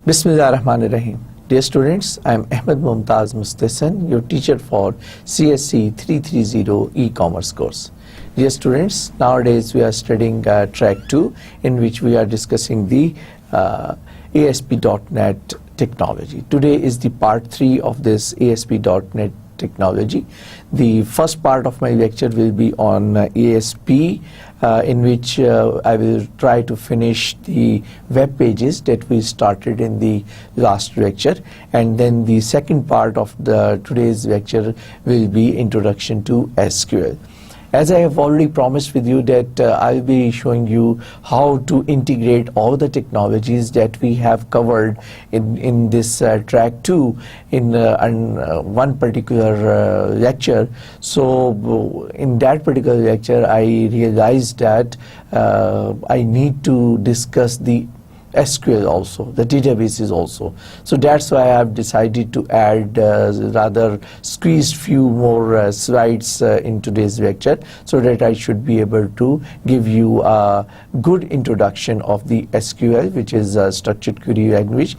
Bismillahirrahmanirrahim. Dear students, I am Ahmed Mumtaz Mustahsan, your teacher for CSC 330 e-commerce course. Dear students, nowadays we are studying track 2 in which we are discussing the ASP.NET technology. Today is the part 3 of this ASP.NET technology. The first part of my lecture will be on ASP, in which I will try to finish the web pages that we started in the last lecture, and then the second part of today's lecture will be introduction to SQL. As I have already promised with you that I'll be showing you how to integrate all the technologies that we have covered in this track 2 in one particular lecture. So in that particular lecture I realized that I need to discuss the SQL also, the databases also. So that's why I have decided to add rather squeezed few more slides in today's lecture, so that I should be able to give you a good introduction of the SQL, which is a structured query language.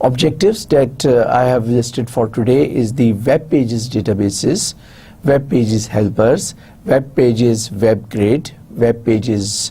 Objectives that I have listed for today is the web pages databases, web pages helpers, web pages web grade, web pages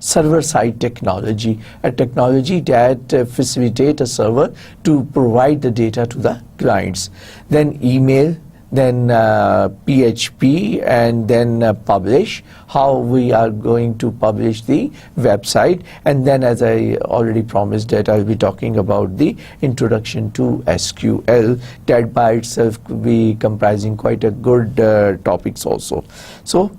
server side technology, a technology that facilitate a server to provide the data to the clients. Then email, then PHP, and then publish, how we are going to publish the website, and then as I already promised that I'll be talking about the introduction to SQL, that by itself will be comprising quite a good topics also. So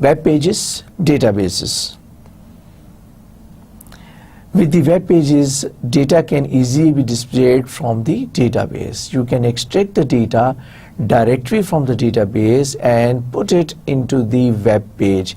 Web pages, databases. With the web pages, data can easily be displayed from the database. You can extract the data directly from the database and put it into the web page.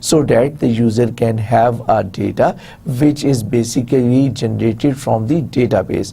so that the user can have a data which is basically generated from the database.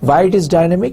Why it is dynamic?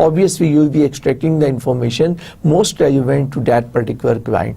obviously you will be extracting the information most relevant to that particular client.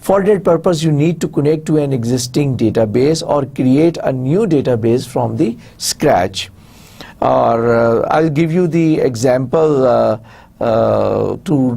for that purpose you need to connect to an existing database or create a new database from the scratch. Or I'll give you the example to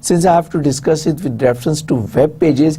since I have to discuss it with reference to web pages,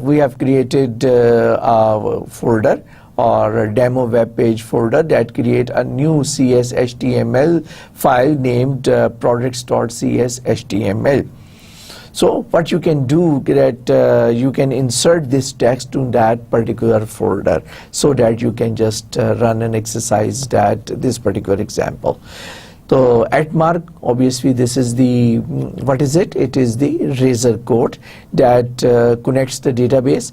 we have created a folder or a demo web page folder that create a new CS/HTML file named products.cs/HTML. So what you can do that you can insert this text to that particular folder, so that you can just run and exercise this particular example. So at mark, obviously this is the, what is it? It is the Razor code that connects the database.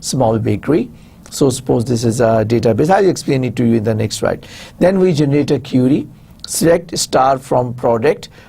small bakery. So suppose this is a database. I'll explain it to you in the next slide. Then we generate a query. Select star from product.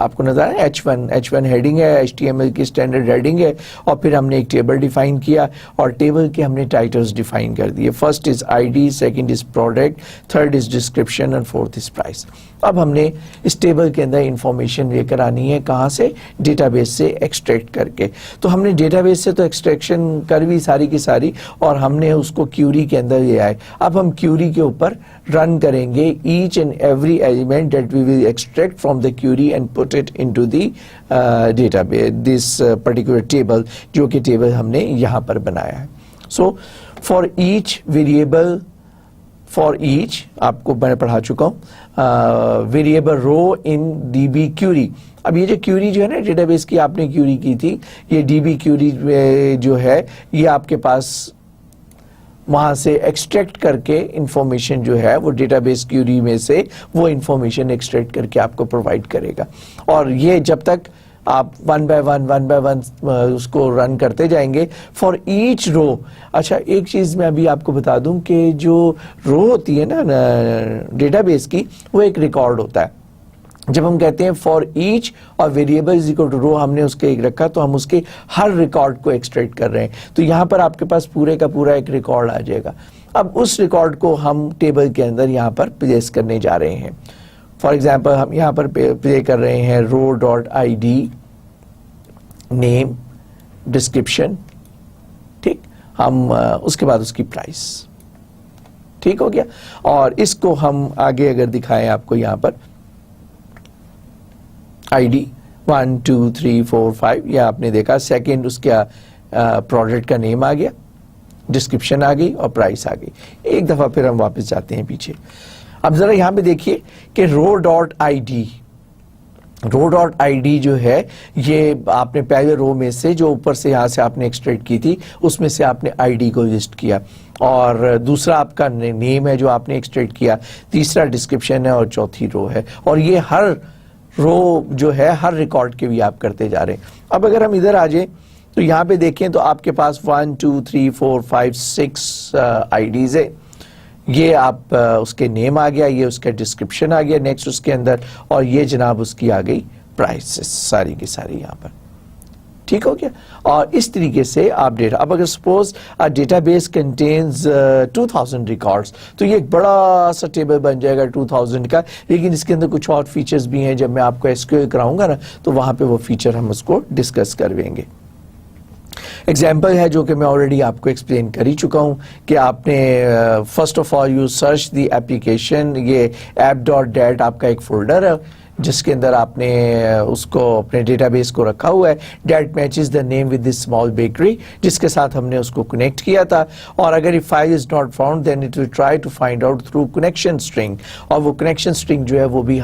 آپ کو نظر آیا H1 heading ہے, HTML کی standard heading ہے, اور پھر ہم نے ایک ٹیبل ڈیفائن کیا اور ٹیبل کے ہم نے ٹائٹلز ڈیفائن کر دیے. First is ID, second is product, third is description and fourth is price. اب ہم نے اس ٹیبل کے اندر انفارمیشن لے کر آنی ہے, کہاں سے؟ ڈیٹا بیس سے ایکسٹریکٹ کر کے. تو ہم نے ڈیٹا بیس سے تو ایکسٹریکشن کر بھی ساری کی ساری, اور ہم نے اس کو کیوری کے اندر لے آئے. اب ہم کیوری کے اوپر رن کریں گے each and every element that we will extract from the query and put it into the database, this particular table, جو کہ ٹیبل ہم نے یہاں پر بنایا ہے. So for each variable, for each آپ کو میں پڑھا چکا ہوں, variable row in D B query. اب یہ جو کیوری جو ہے نا ڈیٹا بیس کی آپ نے کیوری کی تھی, یہ ڈی بی کیوری جو ہے یہ آپ کے پاس وہاں سے ایکسٹریکٹ کر کے انفارمیشن جو ہے وہ ڈیٹا بیس کیوری میں سے وہ انفارمیشن ایکسٹریکٹ کر کے آپ کو پرووائڈ کرے گا. اور یہ جب تک آپ ون بائی ون اس کو رن کرتے جائیں گے فار ایچ رو. اچھا ایک چیز میں ابھی آپ کو بتا دوں کہ جو رو ہوتی ہے نا ڈیٹا بیس کی, وہ ایک ریکارڈ ہوتا ہے. جب ہم کہتے ہیں فار ایچ اور ویریبل از اکول ٹو رو, ہم نے اس کے ایک رکھا تو ہم اس کے ہر ریکارڈ کو ایکسٹریکٹ کر رہے ہیں. تو یہاں پر آپ کے پاس پورے کا پورا ایک ریکارڈ آ جائے گا. اب اس ریکارڈ کو ہم ٹیبل کے اندر یہاں پر پلیس کرنے جا رہے ہیں. فار ایگزامپل ہم یہاں پر پلے کر رہے ہیں row dot I D name description, ٹھیک, ہم اس کے بعد اس کی پرائس, ٹھیک ہو گیا. اور اس کو ہم آگے اگر دکھائیں آپ کو یہاں پر آئی ڈی 1 2 3 4 5, یہ آپ نے دیکھا. سیکنڈ اس کا پروڈکٹ کا نیم آ گیا, ڈسکرپشن آ گئی اور پرائس آ گئی. ایک دفعہ پھر ہم واپس جاتے ہیں پیچھے. اب ذرا یہاں پہ دیکھیے کہ رو ڈاٹ آئی ڈی جو ہے یہ آپ نے پہلے رو میں سے جو اوپر سے یہاں سے آپ نے ایکسٹریکٹ کی تھی اس میں سے آپ نے آئی ڈی کو لسٹ کیا, اور دوسرا آپ کا نیم ہے جو آپ نے ایکسٹریکٹ کیا, تیسرا ڈسکرپشن ہے, اور چوتھی رو ہے. اور یہ ہر رو جو ہے ہر ریکارڈ کے بھی آپ کرتے جا رہے ہیں. اب اگر ہم ادھر آ جائیں تو یہاں پہ دیکھیں تو آپ کے پاس 1 2 3 4 5 6 آئی ڈیز ہے. یہ آپ اس کے نیم آ گیا, یہ اس کا ڈسکرپشن آ گیا نیکسٹ اس کے اندر, اور یہ جناب اس کی آ گئی پرائسز ساری کی ساری یہاں پر, ٹھیک ہو گیا. اور اس طریقے سے آپ ڈیٹا, اب اگر suppose data base contains 2000 records تو یہ ایک بڑا سا ٹیبل بن جائے گا 2000 کا, لیکن اس کے اندر کچھ اور فیچرز بھی ہیں. جب میں آپ کو SQL کراؤں گا نا تو وہاں پہ وہ فیچر ہم اس کو ڈسکس کرویں گے. ایگزامپل ہے جو کہ میں آلریڈی آپ کو ایکسپلین کر ہی چکا ہوں کہ آپ نے first of all you search the application. یہ app.dat آپ کا ایک فولڈر ہے جس کے اندر آپ نے اس کو اپنے ڈیٹا بیس کو رکھا ہوا ہے. That matches the name with this small bakery, جس کے ساتھ ہم نے اس کو کنیکٹ کیا تھا. اور اگر file is not found then it will try to find out through connection string, اور وہ کنیکشن اسٹرنگ جو ہے وہ بھی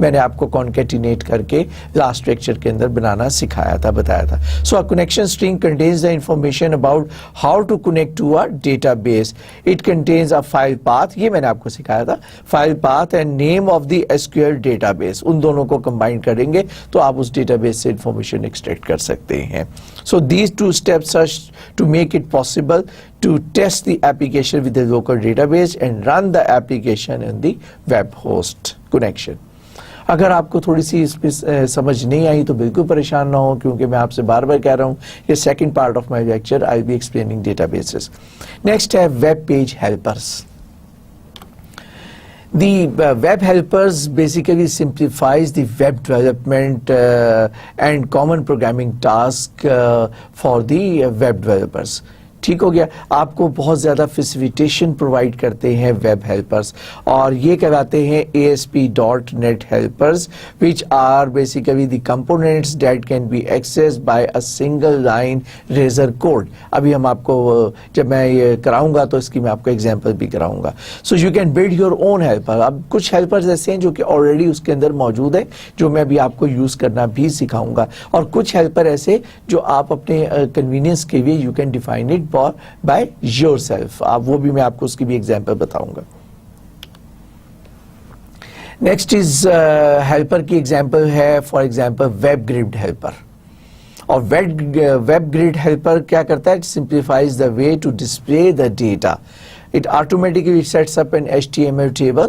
میں نے آپ کو کانکیٹینیٹ کر کے لاسٹ لیکچر کے اندر بنانا سکھایا تھا, بتایا تھا. So a connection string contains the information about how to connect to a database. It contains a file path, یہ میں نے آپ کو سکھایا تھا, file path and name of the SQL database. ان دونوں کو کمبائن کریں گے تو آپ اس ڈیٹا بیس سے انفارمیشن ایکسٹریکٹ کر سکتے ہیں. So these two steps are to make it possible to test the application with a local database and run the application in the web host connection. اگر آپ کو تھوڑی سی اس پہ سمجھ نہیں آئی تو بالکل پریشان نہ ہو, کیونکہ میں آپ سے بار بار کہہ رہا ہوں یہ second part of my lecture, I will be explaining databases. Next ہے web page helpers. The web helpers basically simplifies the web development and common programming task for the web developers. ٹھیک ہو گیا. آپ کو بہت زیادہ facilitation provide کرتے ہیں ویب ہیلپرس, اور یہ کہلاتے ہیں ASP.NET helpers which are basically the components that can be accessed by a single line razor code. ابھی ہم آپ کو جب میں یہ کراؤں گا تو اس کی میں آپ کو ایگزامپل بھی کراؤں گا. So you can build your own helper. اب کچھ ہیلپرز ایسے ہیں جو کہ آلریڈی اس کے اندر موجود ہیں جو میں ابھی آپ کو یوز کرنا بھی سکھاؤں گا, اور کچھ ہیلپر ایسے جو آپ اپنے کنوینئنس کے لیے you can define it by your self. وہ بھی میں آپ کو اس کی بھی ایگزامپل بتاؤں گا. نیکسٹ از ہیلپر کی ایگزامپل ہے for example web grid helper. اور ویب گریڈ ہیلپر کیا کرتا ہے؟ Simplifies the way to display the data. It automatically sets up an HTML table.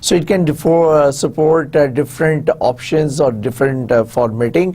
So it can support different options or different formatting.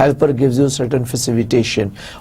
helper, gives you certain facilitation.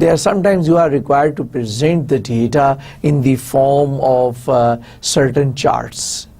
There sometimes you are required to present the data in the form of certain charts.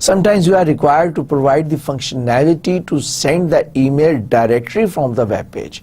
Sometimes you are required to provide the functionality to send the email directly from the web page.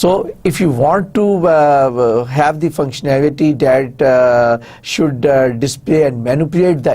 So if you want to have the functionality that should display and manipulate the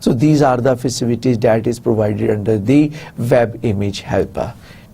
So these are the facilities that is provided under the web image helper.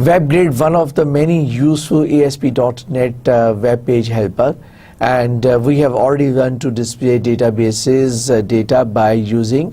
WebGrid, one of the many useful ASP.NET web page helper, and we have already learned to display databases data by using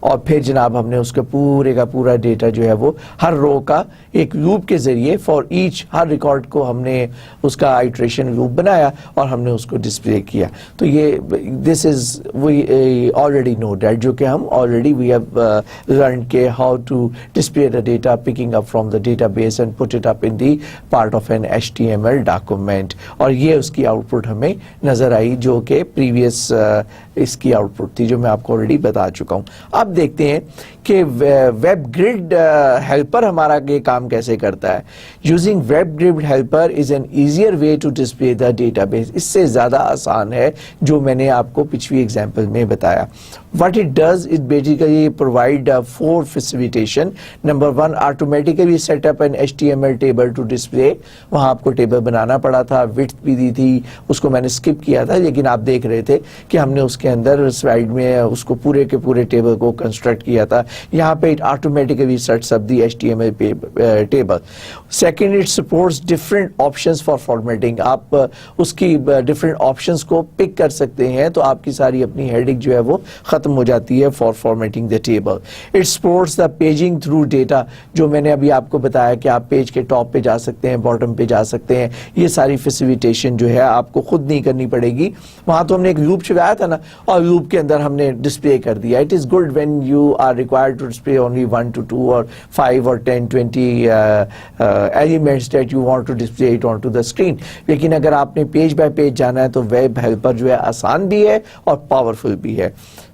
اور پھر جناب ہم نے اس کا پورے کا پورا data جو ہے وہ ہر رو کا ایک لوپ کے ذریعے فار ایچ ہر ریکارڈ کو ہم نے اس کا آئٹریشن لوپ بنایا اور ہم نے اس کو ڈسپلے کیا. تو یہ دس از وی آلریڈی نو دیٹ, جو کہ ہم آلریڈی وی ہیو لرن کہ how to display the data picking up from the database and put it up in the part of an HTML document. اور یہ اس کی آؤٹ پٹ ہمیں نظر آئی جو کہ پریویس اس کی آؤٹ پٹ تھی جو میں آپ کو آلریڈی بتا چکا ہوں. اب دیکھتے ہیں کہ ویب گریڈ ہیلپر ہمارا یہ کام کیسے کرتا ہے. Using web grid helper is an easier way to display the database. اس سے زیادہ آسان ہے جو میں نے آپ کو پچھلی ایگزامپل میں بتایا. What it does, it basically provide 4 facilitation. Number 1, automatically set up an HTML table to display. وہاں آپ کو ٹیبل بنانا پڑا تھا, width بھی دی تھی, اس کو میں نے اسکپ کیا تھا, لیکن آپ دیکھ رہے تھے کہ ہم نے اس کے اندر سلائڈ میں اس کو پورے کے پورے ٹیبل کو کنسٹرکٹ کیا تھا. یہاں پہ it automatically sets up the HTML table. Second, it supports different options for formatting. آپ اس کی different options کو پک کر سکتے ہیں, تو آپ کی ساری اپنی ہیڈنگ جو ہے وہ ختم ہو جاتی ہے for formatting the table. It supports the paging through data, جو میں نے ابھی آپ کو بتایا کہ آپ پیج کے ٹاپ پہ جا سکتے ہیں, باٹم پہ جا سکتے ہیں. یہ ساری فیسیلیٹیشن جو ہے آپ کو خود نہیں کرنی پڑے گی. وہاں تو ہم نے ایک لوپ چھپایا تھا نا, اور لوپ کے اندر ہم نے ڈسپلے کر دیا. It is good when you are required to display only 1 to 2 or 5 or 10 20 elements that you want to display it onto the screen. لیکن اگر آپ نے پیج بائی پیج جانا ہے تو ویب ہیلپر جو ہے آسان بھی ہے اور پاورفل بھی ہے.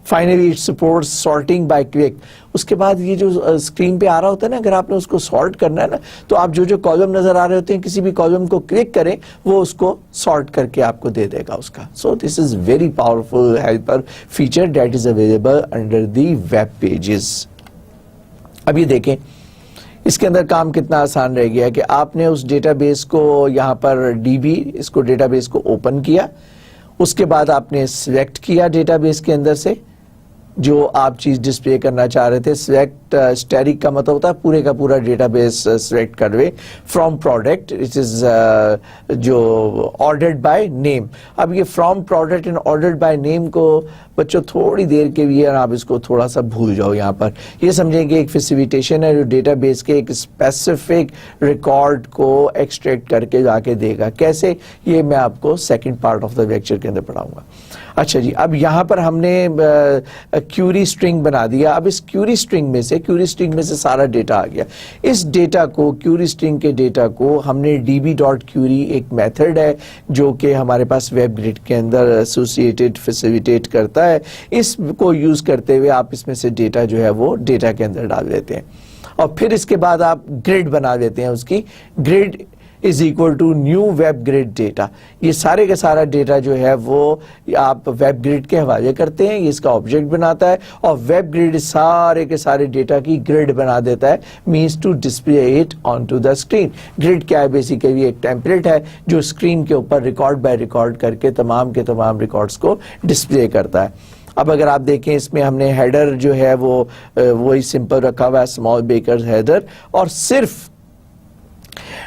Finally it supports sorting by click. اس کے بعد یہ جو اسکرین پہ آ رہا ہوتا ہے نا, اگر آپ نے اس کو سارٹ کرنا ہے نا, تو آپ جو کالم نظر آ رہے ہوتے ہیں کسی بھی کالم کو کلک کریں, وہ اس کو سارٹ کر کے آپ کو دے دے گا اس کا. So this is very powerful helper feature that is available under the web pages. اب یہ دیکھیں اس کے اندر کام کتنا آسان رہ گیا کہ آپ نے اس ڈیٹا بیس کو یہاں پر اس کو ڈیٹا بیس کو اوپن کیا, اس کے بعد آپ نے سلیکٹ کیا ڈیٹا بیس کے اندر سے جو آپ چیز ڈسپلے کرنا چاہ رہے تھے. سلیکٹ اسٹیرک کا مطلب ہوتا ہے پورے کا پورا ڈیٹا بیس سلیکٹ کروے فرام پروڈکٹ, اٹ از جو آرڈرڈ بائی نیم. اب یہ from product and ordered by name کو بچوں تھوڑی دیر کے لیے آپ اس کو تھوڑا سا بھول جاؤ. یہاں پر یہ سمجھیں کہ ایک فیسیلیٹیشن ہے جو ڈیٹا بیس کے ایک اسپیسیفک ریکارڈ کو ایکسٹریکٹ کر کے جا کے دے گا. کیسے, یہ میں آپ کو second part of the lecture کے اندر پڑھاؤں گا. اچھا جی, اب یہاں پر ہم نے کیوری اسٹرنگ بنا دیا. اب اس کیوری اسٹرنگ میں سے سارا ڈیٹا آ گیا. اس ڈیٹا کو, کیوری اسٹرنگ کے ڈیٹا کو ہم نے db.query ایک میتھڈ ہے جو کہ ہمارے پاس ویب گریڈ کے اندر ایسوسیٹڈ فیسیلیٹیٹ کرتا ہے. اس کو یوز کرتے ہوئے آپ اس میں سے ڈیٹا جو ہے وہ ڈیٹا کے اندر ڈال دیتے ہیں, اور پھر اس کے بعد آپ گریڈ بنا دیتے ہیں. اس کی grade is equal to new web grid data. یہ سارے کا سارا ڈیٹا جو ہے وہ آپ ویب گریڈ کے حوالے کرتے ہیں, یہ اس کا آبجیکٹ بناتا ہے, اور ویب گریڈ سارے کے سارے ڈیٹا کی گریڈ بنا دیتا ہے, means to display it onto the screen. Grid کیا ہے, بیسیکلی ایک ٹیمپلیٹ ہے جو اسکرین کے اوپر ریکارڈ بائی ریکارڈ کر کے تمام کے تمام ریکارڈز کو ڈسپلے کرتا ہے. اب اگر آپ دیکھیں اس میں ہم نے ہیڈر جو ہے وہ وہی سمپل رکھا ہوا ہے, اسمال بیکر ہیڈر, اور صرف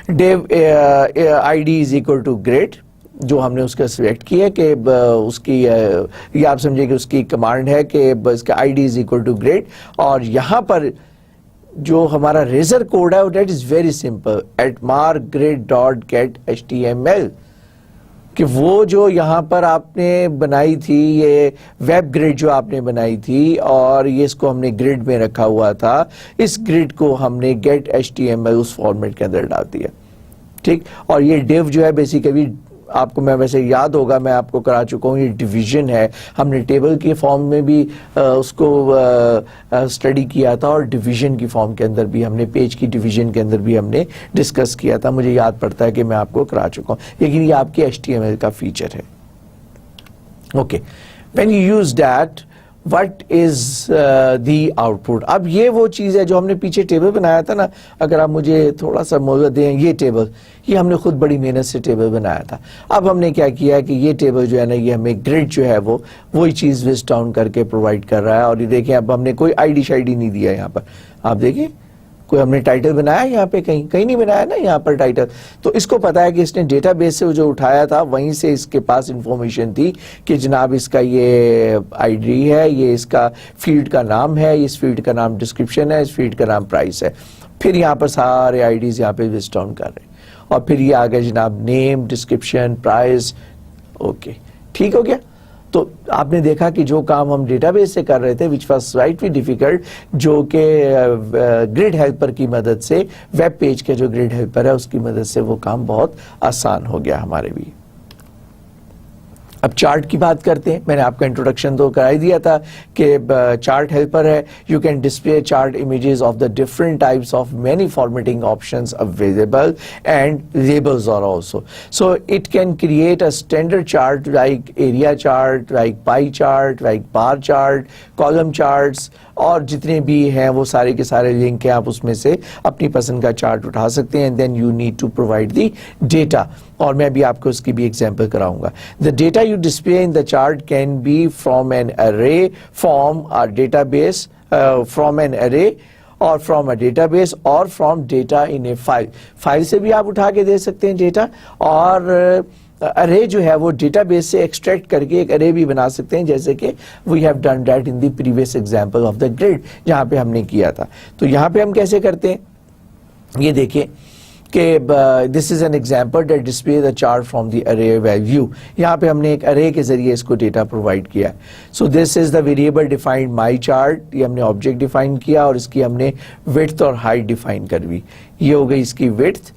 div id is equal to grade جو ہم نے اس کا سلیکٹ کیا کہ اس کی یہ آپ سمجھے کہ اس کی کمانڈ ہے کہ اس کا id is equal to grade. اور یہاں پر جو ہمارا ریزر کوڈ ہے that is very simple, @markgrade.gethtml, کہ وہ جو یہاں پر آپ نے بنائی تھی یہ ویب گریڈ جو آپ نے بنائی تھی, اور یہ اس کو ہم نے گریڈ میں رکھا ہوا تھا, اس گریڈ کو ہم نے get.html اس فارمیٹ کے اندر ڈال دیا. ٹھیک, اور یہ ڈیو جو ہے بیسیکلی آپ کو میں ویسے یاد ہوگا میں آپ کو کرا چکا ہوں, یہ ڈویژن ہے. ہم نے ٹیبل کے فارم میں بھی اس کو اسٹڈی کیا تھا, اور ڈویژن کی فارم کے اندر بھی ہم نے, پیج کی ڈویژن کے اندر بھی ہم نے ڈسکس کیا تھا. مجھے یاد پڑتا ہے کہ میں آپ کو کرا چکا ہوں, لیکن یہ آپ کے HTML کا فیچر ہے. Okay, when you use that what is the out put. اب یہ وہ چیز ہے جو ہم نے پیچھے ٹیبل بنایا تھا نا, اگر آپ مجھے تھوڑا سا مہلت دیں, یہ ٹیبل یہ ہم نے خود بڑی محنت سے ٹیبل بنایا تھا. اب ہم نے کیا کیا کہ یہ ٹیبل جو ہے نا, یہ ہمیں گریڈ جو ہے وہ وہی چیز لسٹ ڈاؤن کر کے پرووائڈ کر رہا ہے. اور یہ دیکھیں اب ہم نے کوئی ID شائیڈی نہیں دیا یہاں پر, آپ دیکھیں کوئی ہم نے ٹائٹل بنایا یہاں پہ؟ کہیں نہیں بنایا نا یہاں پر ٹائٹل. تو اس کو پتا ہے کہ اس نے ڈیٹا بیس سے جو اٹھایا تھا وہیں سے اس کے پاس انفارمیشن تھی کہ جناب اس کا یہ آئی ڈی ہے, یہ اس کا فیلڈ کا نام ہے, اس فیلڈ کا نام ڈسکرپشن ہے, اس فیلڈ کا نام پرائس ہے. پھر یہاں پر سارے آئی ڈیز یہاں پہ لسٹ ڈاؤن کر رہے ہیں, اور پھر یہ آگے جناب نیم, ڈسکرپشن, پرائس. اوکے, ٹھیک ہو گیا. تو آپ نے دیکھا کہ جو کام ہم ڈیٹا بیس سے کر رہے تھے which was slightly difficult, جو کہ گریڈ ہیلپر کی مدد سے, ویب پیج کے جو گریڈ ہیلپر ہے اس کی مدد سے وہ کام بہت آسان ہو گیا ہمارے بھی. اب چارٹ کی بات کرتے ہیں. میں نے آپ کا انٹروڈکشن تو کرا ہی دیا تھا کہ چارٹ ہیلپر ہے. You can display chart images of the different types of many formatting options available and labels are also. So it can create a standard chart like area chart, like pie chart, like bar chart, column charts, اور جتنے بھی ہیں وہ سارے کے سارے link ہیں. آپ اس میں سے اپنی پسند کا چارٹ اٹھا سکتے ہیں. Then you need to provide the data, اور میں بھی آپ کو اس کی بھی ایگزامپل کراؤں گا. The data you display in the chart can be from an array, from a database, from an array, or from a database, or from data in a file. File سے بھی آپ اٹھا کے دے سکتے ہیں ڈیٹا, اور array جو ہے وہ ڈیٹا بیس سے ایکسٹریکٹ کر کے ایک array بھی بنا سکتے ہیں, جیسے کہ we have done that in the previous example of the grid جہاں پہ ہم نے کیا تھا. تو یہاں پہ ہم کیسے کرتے ہیں یہ دیکھیں کہ this is an example that display the chart from the array value. یہاں پہ ہم نے ایک array کے ذریعے اس کو ڈیٹا پرووائڈ کیا. So this is the variable defined my chart. یہ ہم نے آبجیکٹ ڈیفائن کیا اور اس کی ہم نے width اور height ڈیفائن کر دی. یہ ہو گئی اس کی width.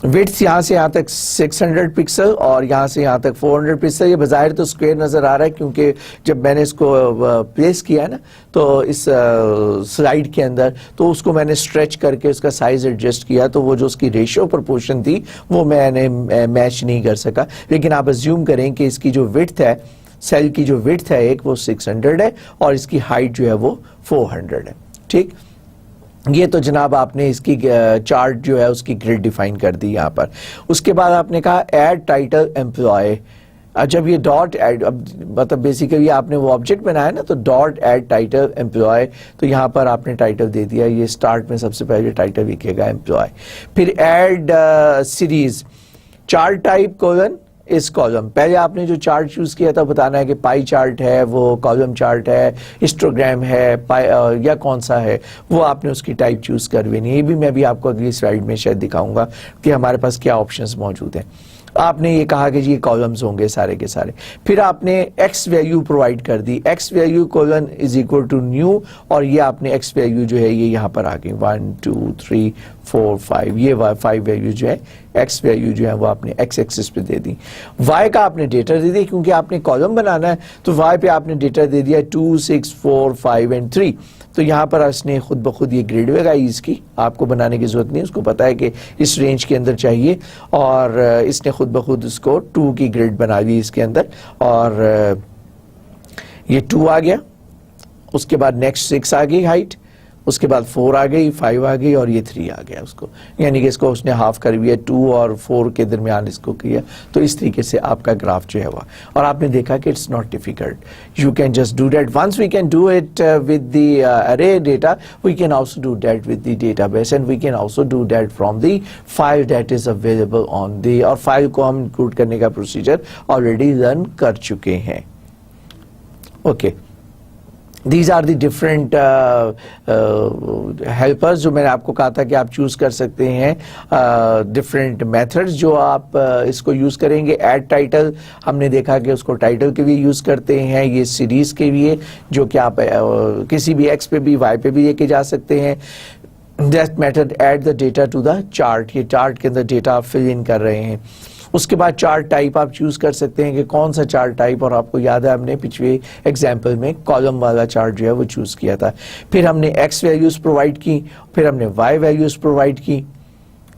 وڈتھ یہاں سے یہاں تک 600 پکسل اور یہاں سے یہاں تک 400 پکسل. یہ بظاہر تو اسکوئر نظر آ رہا ہے کیونکہ جب میں نے اس کو پلیس کیا نا تو اس سلائیڈ کے اندر تو اس کو میں نے اسٹریچ کر کے اس کا سائز ایڈجسٹ کیا, تو وہ جو اس کی ریشو پرپورشن تھی وہ میں نے میچ نہیں کر سکا. لیکن آپ ازیوم کریں کہ اس کی جو وڈتھ ہے, سیل کی جو وڈتھ ہے ایک, وہ 600 ہے اور اس کی ہائٹ جو ہے وہ 400 ہے. ٹھیک, یہ تو جناب آپ نے اس کی چارٹ جو ہے اس کی گریڈ ڈیفائن کر دی یہاں پر. اس کے بعد آپ نے کہا ایڈ ٹائٹل امپلائی. جب یہ ڈاٹ ایڈ, مطلب بیسیکلی آپ نے وہ آبجیکٹ بنایا نا, تو ڈاٹ ایڈ ٹائٹل امپلائی, تو یہاں پر آپ نے ٹائٹل دے دیا. یہ اسٹارٹ میں سب سے پہلے ٹائٹل لکھے گا امپلائی. پھر add series, chart type colon اس کالم. پہلے آپ نے جو چارٹ چوز کیا تھا بتانا ہے کہ پائی چارٹ ہے, وہ کالم چارٹ ہے, ہسٹوگرام ہے, یا کون سا ہے, وہ آپ نے اس کی ٹائپ چوز کر لینی. یہ بھی میں بھی آپ کو اگلی سلائیڈ میں شاید دکھاؤں گا کہ ہمارے پاس کیا آپشنز موجود ہیں. آپ نے یہ کہا کہ جی یہ کالمز ہوں گے سارے کے سارے. پھر آپ نے ایکس ویلیو پرووائڈ کر دی, X value colon is equal to new, اور یہ آپ نے ایکس ویلیو جو ہے یہ یہاں پر آ گئی 1 2 3 4 5. یہ 5 ویلیو جو ہے ایکس ویلیو جو ہے وہ آپ نے ایکس ایکسس پہ دے دی. وائی کا آپ نے ڈیٹا دے دی کیونکہ آپ نے کالم بنانا ہے, تو وائی پہ آپ نے ڈیٹا دے دیا 2 6 4 5 and 3. تو یہاں پر اس نے خود بخود یہ گریڈ لگائی اس کی, آپ کو بنانے کی ضرورت نہیں, اس کو پتا ہے کہ اس رینج کے اندر چاہیے, اور اس نے خود بخود اس کو 2 کی گریڈ بنا دی اس کے اندر, اور یہ 2 آ گیا. اس کے بعد نیکسٹ 6 آ گئی ہائٹ, اس کے بعد 4 آ گئی, 5 آ گئی, اور یہ 3 آ گیا اس کو, یعنی کہ اس کو اس نے ہاف کر دیا, 2 اور 4 کے درمیان اس کو کیا. تو اس طریقے سے آپ کا گراف جو ہے وہ, اور آپ نے دیکھا کہ it's not difficult, you can just do that. Once we can do it with the array data, we can also do that with the database, and we can also do that from the file that is available on the, اور file کو ہم include کرنے کا procedure already learn کر چکے ہیں. Okay, These are the different helpers جو میں نے آپ کو کہا تھا کہ آپ چوز کر سکتے ہیں. different methods جو آپ اس کو یوز کریں گے. ایڈ ٹائٹل ہم نے دیکھا کہ اس کو ٹائٹل کے لیے یوز کرتے ہیں, یہ سیریز کے لیے جو کہ آپ کسی بھی ایکس پہ بھی وائی پہ بھی لے کے جا سکتے ہیں. That method add the data to the chart, یہ چارٹ کے اندر ڈیٹا آپ فل ان کر رہے ہیں. اس کے بعد چارٹ ٹائپ آپ چوز کر سکتے ہیں کہ کون سا چارٹ ٹائپ, اور آپ کو یاد ہے ہم نے پچھلے ایگزامپل میں کالم والا چارٹ جو ہے وہ چوز کیا تھا. پھر ہم نے ایکس ویلیوز پرووائڈ کی, پھر ہم نے وائی ویلیوز پرووائڈ کی.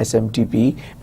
SMTP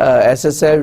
SSL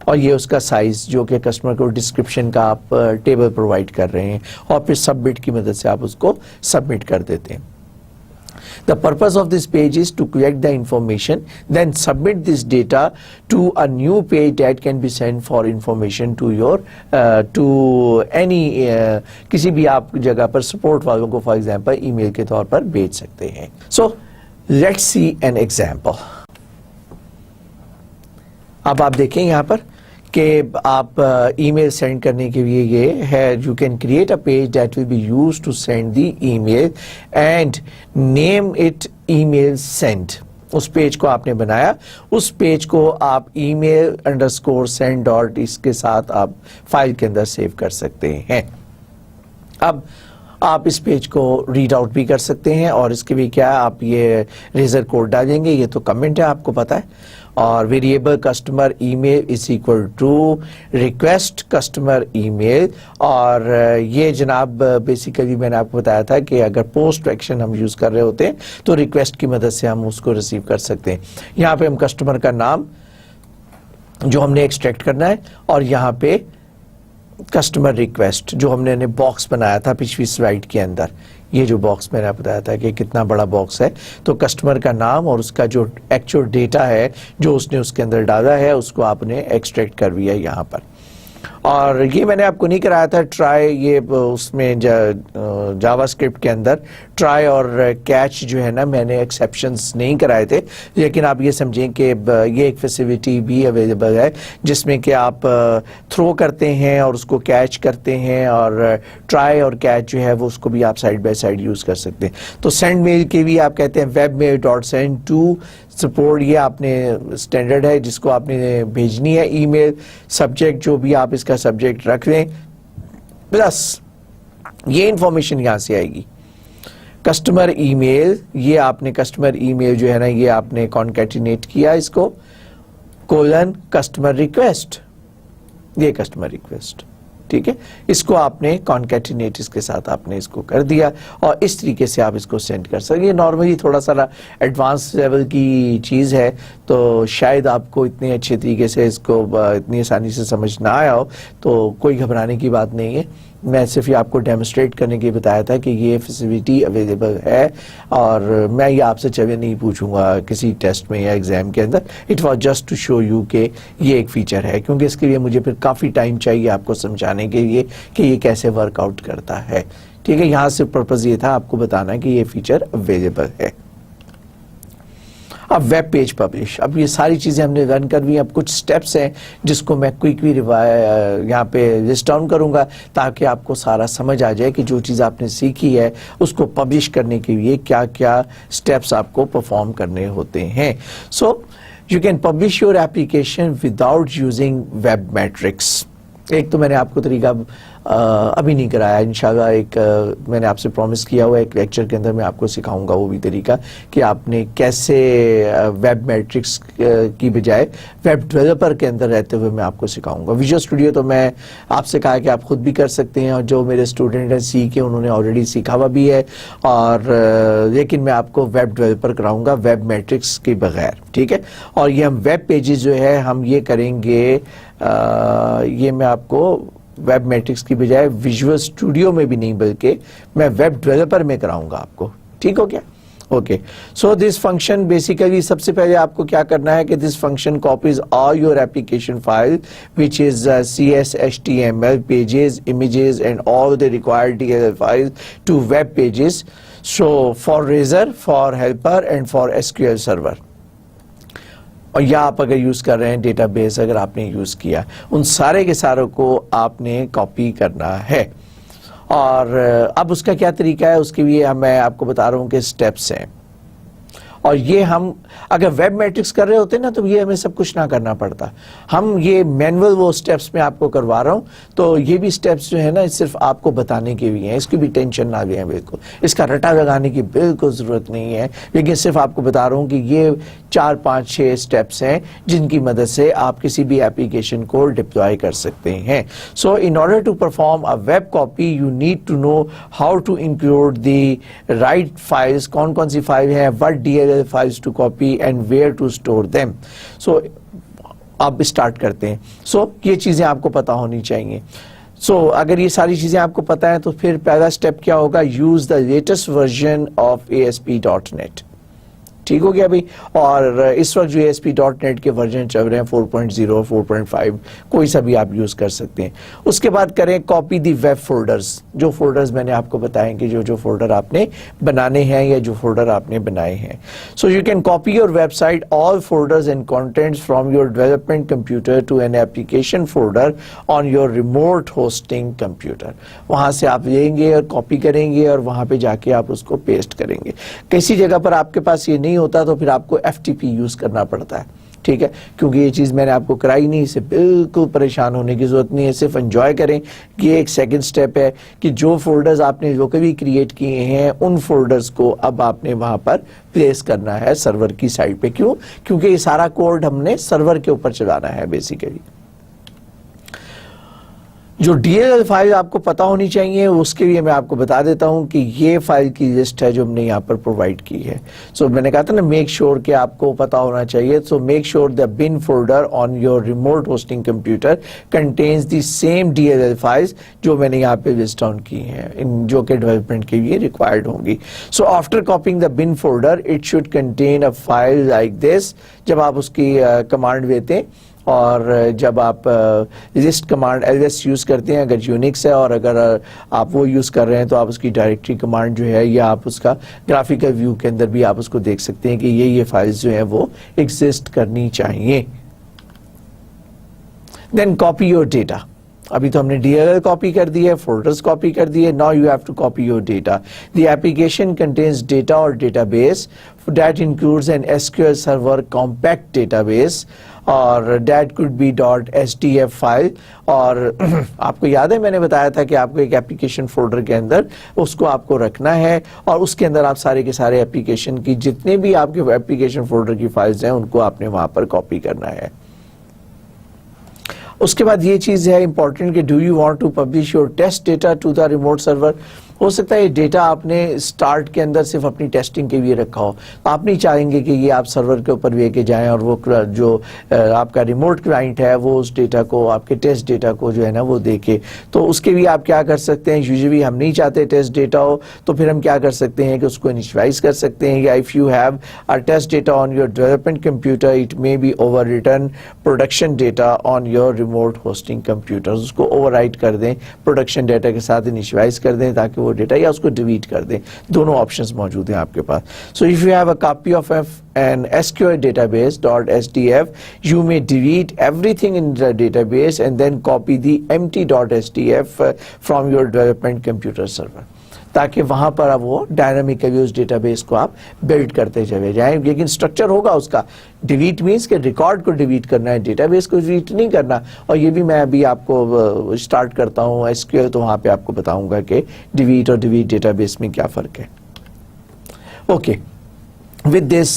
اور یہ اس کا سائز جو کہ کسٹمر کو ڈسکرپشن کا آپ ٹیبل پرووائڈ کر رہے ہیں اور پھر سبمٹ کی مدد سے آپ اس کو سبمٹ کر دیتے ہیں. The purpose of this page is to collect the information, then submit this data to a new page that can be sent for information to your to any کسی بھی آپ جگہ پر سپورٹ والوں کو فار ایگزامپل ای میل کے طور پر بھیج سکتے ہیں. So let's see an example. اب آپ دیکھیں یہاں پر کہ آپ ای میل سینڈ کرنے کے لیے یہ ہے you can create a page that will be use to send the email and name it email send. اس پیج کو آپ نے بنایا, اس پیج کو آپ email underscore send dot اس کے ساتھ آپ فائل کے اندر سیو کر سکتے ہیں. اب آپ اس پیج کو ریڈ آؤٹ بھی کر سکتے ہیں اور اس کے بھی کیا آپ یہ ریزر کوڈ ڈالیں گے, یہ تو کمنٹ ہے آپ کو پتا ہے, اور variable customer email is equal to request customer email. اور یہ جناب بیسیکلی میں نے آپ کو بتایا تھا کہ اگر پوسٹ ایکشن ہم یوز کر رہے ہوتے ہیں تو ریکویسٹ کی مدد سے ہم اس کو ریسیو کر سکتے ہیں. یہاں پہ ہم کسٹمر کا نام جو ہم نے ایکسٹریکٹ کرنا ہے اور یہاں پہ کسٹمر ریکویسٹ جو ہم نے باکس بنایا تھا پچھلی سلائیڈ کے اندر, یہ جو باکس میں نے بتایا تھا کہ کتنا بڑا باکس ہے, تو کسٹمر کا نام اور اس کا جو ایکچوئل ڈیٹا ہے جو اس نے اس کے اندر ڈالا ہے اس کو آپ نے ایکسٹریکٹ کر دیا یہاں پر. اور یہ میں نے آپ کو نہیں کرایا تھا ٹرائی, یہ اس میں جاوا اسکرپٹ کے اندر ٹرائی اور کیچ جو ہے نا میں نے ایکسیپشنز نہیں کرائے تھے, لیکن آپ یہ سمجھیں کہ یہ ایک فیسیلٹی بھی اویلیبل ہے جس میں کہ آپ تھرو کرتے ہیں اور اس کو کیچ کرتے ہیں, اور ٹرائی اور کیچ جو ہے وہ اس کو بھی آپ سائڈ بائی سائڈ یوز کر سکتے ہیں. تو سینڈ میل کے بھی آپ کہتے ہیں web mail dot send to support, یہ آپ نے اسٹینڈرڈ ہے جس کو آپ نے بھیجنی ہے ای میل. سبجیکٹ جو بھی آپ اس کا سبجیکٹ رکھ لیں, پلس یہ انفارمیشن یہاں سے آئے گی کسٹمر ای میل, یہ آپ نے کسٹمر ای میل جو ہے نا یہ آپ نے کانکیٹینیٹ کیا اس کو کولن کسٹمر ریکویسٹ, یہ کسٹمر ریکویسٹ, ٹھیک ہے, اس کو آپ نے کانکیٹینیٹ اس کے ساتھ آپ نے اس کو کر دیا اور اس طریقے سے آپ اس کو سینڈ کر سکتے. یہ نارملی تھوڑا سا ایڈوانس لیول کی چیز ہے تو شاید آپ کو اتنے اچھے طریقے سے اس کو اتنی آسانی سے سمجھ نہ آیا ہو, تو کوئی گھبرانے کی بات نہیں ہے. میں صرف یہ آپ کو ڈیمونسٹریٹ کرنے کے بتایا تھا کہ یہ فیسیلٹی اویلیبل ہے, اور میں یہ آپ سے چلے نہیں پوچھوں گا کسی ٹیسٹ میں یا ایگزام کے اندر. It was just to show you کہ یہ ایک فیچر ہے, کیونکہ اس کے لیے مجھے پھر کافی ٹائم چاہیے آپ کو سمجھانے کے لیے کہ یہ کیسے ورک آؤٹ کرتا ہے, ٹھیک ہے. یہاں سے پرپز یہ تھا آپ کو بتانا کہ یہ فیچر اویلیبل ہے. اب ویب پیج پبلش, اب یہ ساری چیزیں ہم نے رن کر لی. اب کچھ سٹیپس ہیں جس کو میں کوئکلی یہاں پہ لسٹ ڈاؤن کروں گا تاکہ آپ کو سارا سمجھ آ جائے کہ جو چیز آپ نے سیکھی ہے اس کو پبلش کرنے کے لیے کیا کیا سٹیپس آپ کو پرفارم کرنے ہوتے ہیں. So you can publish your application without using web matrix. ایک تو میں نے آپ کو طریقہ ابھی نہیں کرایا, انشاءاللہ ایک میں نے آپ سے پرومس کیا ہوا ایک لیکچر کے اندر میں آپ کو سکھاؤں گا وہ بھی طریقہ کہ آپ نے کیسے ویب میٹرکس کی بجائے ویب ڈیولپر کے اندر رہتے ہوئے میں آپ کو سکھاؤں گا. ویژول اسٹوڈیو تو میں آپ سے کہا کہ آپ خود بھی کر سکتے ہیں, اور جو میرے اسٹوڈنٹ ہیں سیکھے انہوں نے آلریڈی سیکھا ہوا بھی ہے, اور لیکن میں آپ کو ویب ڈیولپر کراؤں گا ویب میٹرکس کے بغیر, ٹھیک ہے. اور یہ ہم ویب پیجز جو ہے ہم یہ کریں گے, یہ میں آپ کو ویب میٹرکس کی بجائے ویژول اسٹوڈیو میں بھی نہیں بلکہ میں ویب ڈیولپر میں کراؤں گا آپ کو, ٹھیک ہو گیا. Okay, so this function basically سب سے پہلے آپ کو کیا کرنا ہے کہ this function copies all your application file which is CS HTML pages images and all the required DLL file to web pages. So for razor, for helper and for SQL server, اور یا آپ اگر use کر رہے ہیں data base اگر آپ نے یوز کیا, ان سارے کے ساروں کو آپ نے کاپی کرنا ہے. اور اب اس کا کیا طریقہ ہے اس کے لیے میں آپ کو بتا رہا ہوں کہ سٹیپس ہیں, اور یہ ہم اگر ویب میٹرکس کر رہے ہوتے نا تو یہ ہمیں سب کچھ نہ کرنا پڑتا. ہم یہ مینول وہ سٹیپس میں آپ کو کروا رہا ہوں, تو یہ بھی سٹیپس جو ہے نا صرف آپ کو بتانے کے لیے ہیں, اس کی بھی ٹینشن نہ لیں بالکل, اس کا رٹا لگانے کی بالکل ضرورت نہیں ہے, لیکن صرف آپ کو بتا رہا ہوں کہ یہ 4 5 6 سٹیپس ہیں جن کی مدد سے آپ کسی بھی ایپلیکیشن کو ڈپلوائے کر سکتے ہیں. So in order to perform a web copy you need to know how to include the right files, کون کون سی فائل ہیں, what DLL files to copy and where to store them. So آپ start کرتے ہیں. سو یہ چیزیں آپ کو پتہ ہونی چاہیے. سو اگر یہ ساری چیزیں آپ کو پتہ ہیں تو پھر پہلا اسٹیپ کیا ہوگا, use the latest version of ASP.NET. ٹھیک ہو گیا بھائی. اور اس وقت جو ASP.NET کے ورژن چل رہے ہیں 4.0 4.5 کوئی سا بھی آپ یوز کر سکتے ہیں. اس کے بعد کریں کاپی دی ویب فولڈرز. جو فولڈرز میں نے آپ کو بتائیں کہ جو فولڈر آپ نے بنانے ہیں یا جو فولڈر آپ نے بنائے ہیں. So you can copy your website all folders and contents from your development computer to an application folder on your remote hosting computer. وہاں سے آپ لیں گے اور کاپی کریں گے اور وہاں پہ جا کے آپ اس کو پیسٹ کریں گے. کسی جگہ پر آپ کے پاس یہ نہیں ہوتا تو پھر آپ کو FTP یوز کرنا پڑتا ہے. ٹھیک ہے, کیونکہ یہ چیز میں نے آپ کو کرائی نہیں, اسے بالکل پریشان ہونے کی ضرورت نہیں ہے, صرف انجوائے کریں. یہ ایک سیکنڈ سٹیپ ہے کہ جو فولڈرز آپ نے جو کبھی کریٹ کیے ہیں ان فولڈرز کو اب آپ نے وہاں پر پلیس کرنا ہے سرور کی سائٹ پہ. کیوں؟ کیونکہ یہ سارا کوڈ ہم نے سرور کے اوپر چلانا ہے بیسیکلی. جو DLL فائل آپ کو پتا ہونی چاہیے اس کے لیے میں آپ کو بتا دیتا ہوں کہ یہ فائل کی لسٹ ہے جو ہم نے یہاں پر پرووائڈ کی ہے. سو میں نے کہا تھا نا میک شور کہ آپ کو پتا ہونا چاہیے. So make sure the bin folder on your remote hosting computer contains the same DLL files جو میں نے یہاں پہ لسٹ ڈاؤن کی ہیں جو کہ ڈیولپمنٹ کے لیے ریکوائرڈ ہوں گی. So after copying the bin folder it should contain a file like this. جب آپ اس کی کمانڈ دیتے ہیں اور جب آپ لسٹ کمانڈ ls یوز کرتے ہیں اگر یونکس ہے, اور اگر آپ وہ یوز کر رہے ہیں تو آپ اس کی ڈائریکٹری کمانڈ جو ہے یا آپ اس کا گرافیکل ویو کے اندر بھی آپ اس کو دیکھ سکتے ہیں کہ یہ فائلز جو ہیں وہ ایگزسٹ کرنی چاہیے. دین کاپی یور ڈیٹا. ابھی تو ہم نے DLL کاپی کر دی ہے, فولڈرز کاپی کر دیے. Now you have to copy your data. The application contains data or database that includes an SQL server compact database or that could be .SDF file. اور آپ کو یاد ہے میں نے بتایا تھا کہ آپ کو ایک ایپلیکیشن فولڈر کے اندر اس کو آپ کو رکھنا ہے اور اس کے اندر آپ سارے کے سارے ایپلیکیشن کی جتنے بھی آپ کے ایپلیکیشن فولڈر کی فائلز ہیں ان کو آپ نے وہاں پر کاپی کرنا ہے. اس کے بعد یہ چیز ہے امپورٹنٹ کہ do you want to publish your test data to the remote server. ہو سکتا ہے یہ ڈیٹا آپ نے اسٹارٹ کے اندر صرف اپنی ٹیسٹنگ کے لیے رکھا ہو, آپ نہیں چاہیں گے کہ یہ آپ سرور کے اوپر لے کے جائیں اور وہ جو آپ کا ریموٹ کلائنٹ ہے وہ اس ڈیٹا کو آپ کے ٹیسٹ ڈیٹا کو جو ہے نا وہ دیکھے. تو اس کے لیے آپ کیا کر سکتے ہیں, یوزلی ہم نہیں چاہتے ٹیسٹ ڈیٹا ہو تو پھر ہم کیا کر سکتے ہیں کہ اس کو انیشلائز کر سکتے ہیں. یا if you have a test data on your development computer it may be overwritten production data on your remote hosting computer. اس کو اوور رائٹ کر دیں, پروڈکشن ڈیٹا کے ساتھ انیشلائز کر دیں تاکہ وہ ڈیٹا یا اس کو ڈیلیٹ کر دیں. دونوں آپشنز موجود ہیں آپ کے پاس. So if you have a copy of an SQL database .SDF you may delete everything in the database and then copy the empty .SDF from your development computer server تاکہ وہاں پر اب وہ ڈائنامکلی اس data base کو آپ blood کرتے چلے جائیں. لیکن اسٹرکچر ہوگا اس کا. ڈیلیٹ مینس کہ ریکارڈ کو ڈیلیٹ کرنا ہے, ڈیٹا بیس کو ڈیلیٹ نہیں کرنا. اور یہ بھی میں ابھی آپ کو اسٹارٹ کرتا ہوں SQL تو وہاں پہ آپ کو بتاؤں گا کہ ڈیلیٹ اور ڈیلیٹ ڈیٹا بیس میں کیا فرق ہے. Okay, with this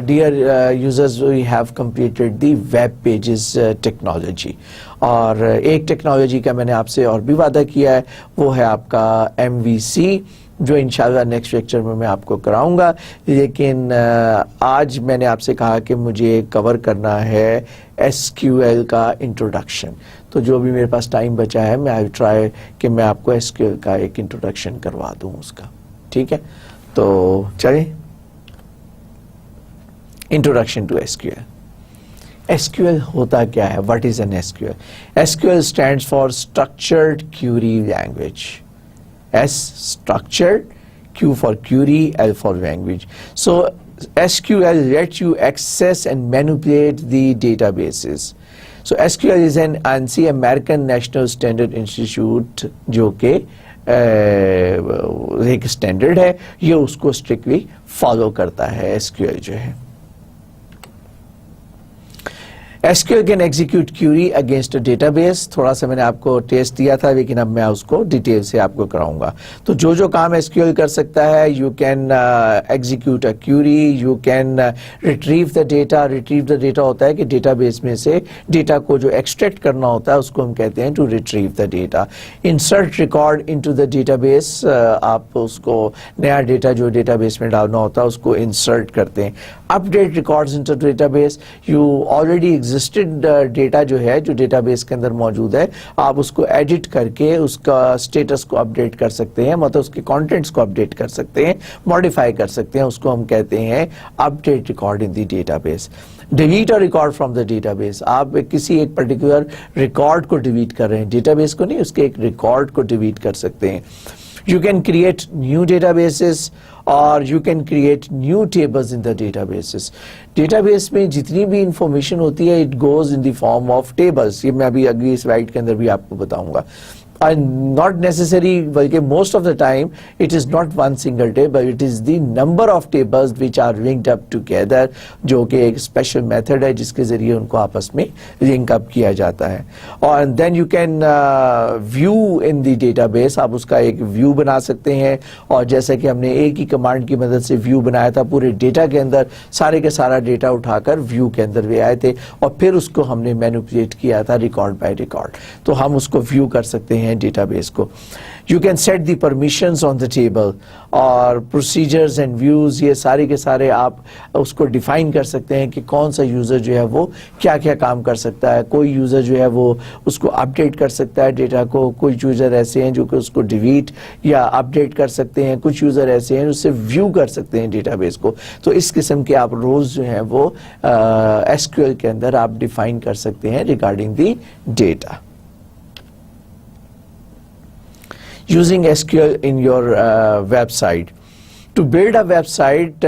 dear users we have completed the web pages technology. اور ایک ٹیکنالوجی کا میں نے آپ سے اور بھی وعدہ کیا ہے, وہ ہے آپ کا MVC جو انشاءاللہ نیکسٹ لیکچر میں آپ کو کراؤں گا. لیکن آج میں نے آپ سے کہا کہ مجھے کور کرنا ہے SQL کا انٹروڈکشن. تو جو بھی میرے پاس ٹائم بچا ہے میں آئی ٹرائی کہ میں آپ کو SQL کا ایک انٹروڈکشن کروا دوں اس کا. ٹھیک ہے, تو چلیں انٹروڈکشن ٹو SQL. SQL ہوتا کیا ہے, what is an SQL? SQL stands for Structured Query Language. S structured, Q for query, L for language. So SQL lets you access and manipulate the databases. So SQL is an ANSI, American National Standard Institute, جو کہ ایک standard ہے, یہ اس کو strictly follow کرتا ہے SQL جو ہے. SQL can execute query against a database. تھوڑا سا میں نے آپ کو ٹیسٹ دیا تھا لیکن اب میں اس کو ڈیٹیل سے آپ کو کراؤں گا. تو جو کام SQL کر سکتا ہے, you can execute a query, you can retrieve the data. retrieve the data ہوتا ہے کہ ڈیٹا بیس میں سے ڈیٹا کو جو ایکسٹریکٹ کرنا ہوتا ہے اس کو ہم کہتے ہیں to retrieve the data. insert record into the database. آپ اس کو نیا ڈیٹا جو ڈیٹا بیس میں ڈالنا ہوتا ہے اس کو انسرٹ کرتے ہیں. update records into database. you already exist existed data جو ہے جو ڈیٹا بیس کے اندر موجود ہے آپ اس کو ایڈٹ کر کے اس کا اسٹیٹس کو اپڈیٹ کر سکتے ہیں, مطلب اس کے کانٹینٹس کو اپڈیٹ کر سکتے ہیں, ماڈیفائی کر سکتے ہیں. اس کو ہم کہتے ہیں update record in the database. Delete or record from the database, آپ کسی ایک پرٹیکولر ریکارڈ کو ڈیلیٹ کر رہے ہیں, ڈیٹا بیس کو نہیں, اس کے ایک ریکارڈ کو ڈیلیٹ کر سکتے ہیں. You can create new databases or you can create new tables in the databases. Database میں جتنی بھی انفارمیشن ہوتی ہے it goes in the form of tables. یہ میں ابھی اگلی سلائیڈ کے اندر بھی آپ کو بتاؤں گا. And not necessary, بلکہ most of the time it is not one single table, it is the number of tables which are linked up together, جو کہ ایک special method ہے جس کے ذریعے ان کو آپس میں link up کیا جاتا ہے. اور then you can view in the database, آپ اس کا ایک view بنا سکتے ہیں, اور جیسا کہ ہم نے ایک ہی کمانڈ کی مدد سے view بنایا تھا پورے ڈیٹا کے اندر, سارے کے سارا ڈیٹا اٹھا کر view کے اندر بھی آئے تھے, اور پھر اس کو ہم نے مینیپولیٹ کیا تھا ریکارڈ بائی ریکارڈ, تو ہم اس کو view کر سکتے ہیں ڈیٹا بیس کو. You can set the permissions on the table, اور procedures and views, یہ سارے کے سارے آپ اس کو ڈیفائن کر سکتے ہیں کہ کون سا یوزر جو ہے وہ کیا کیا کام کر سکتا ہے. کوئی یوزر جو ہے وہ اس کو اپڈیٹ کر سکتا ہے ڈیٹا کو, کچھ یوزر ایسے ہیں جو کہ اس کو ڈیلیٹ یا اپڈیٹ کر سکتے ہیں, کچھ یوزر ایسے ہیں جو اسے ویو کر سکتے ہیں ڈیٹا بیس کو. تو اس قسم کے آپ رولز جو ہیں وہ ایس کیو ایل کے اندر آپ ڈیفائن کر سکتے ہیں regarding the data. Using SQL in your website. To build a website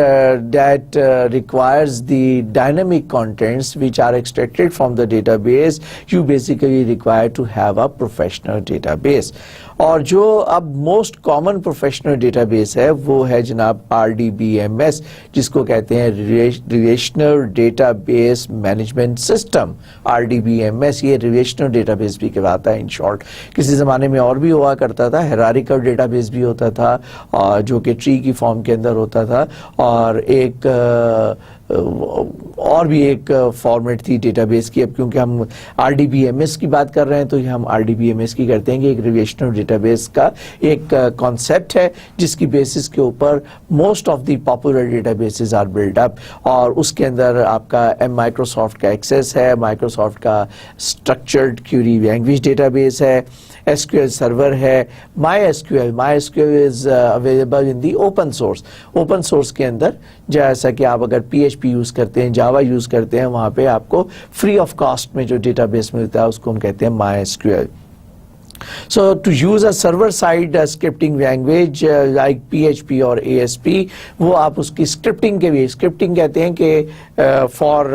that requires the dynamic contents which are extracted from the database, you basically require to have a professional database. اور جو اب most common professional data base ہے وہ ہے جناب RDBMS, جس کو کہتے ہیں relational database management system. RDBMS یہ ریلیشنل ڈیٹا بیس بھی کہلاتا ہے ان شارٹ. کسی زمانے میں اور بھی ہوا کرتا تھا, ہیرارکل ڈیٹا بیس بھی ہوتا تھا جو کہ ٹری کی فارم کے اندر ہوتا تھا, اور ایک اور بھی ایک فارمیٹ تھی ڈیٹا بیس کی. اب کیونکہ ہم RDBMS کی بات کر رہے ہیں تو یہ ہم RDBMS کی کرتے ہیں کہ ایک ریلیشنل ڈیٹا بیس کا ایک کانسیپٹ ہے جس کی بیسس کے اوپر most of the popular databases are build up, اور اس کے اندر آپ کا مائکروسافٹ کا ایکسیس ہے, مائکروسافٹ کا structured query language database ہے, SQL سرور ہے, MySQL is available in the open source. Open source کے اندر جیسا کہ آپ اگر PHP یوز کرتے ہیں, جاوا یوز کرتے ہیں, وہاں پہ آپ کو فری آف کاسٹ میں جو ڈیٹا بیس ملتا ہے اس کو ہم کہتے ہیں MySQL. So to use a server-side scripting language like PHP اور ASP, وہ آپ اس کی اسکرپٹنگ کے بھی, اسکرپٹنگ کہتے ہیں کہ فار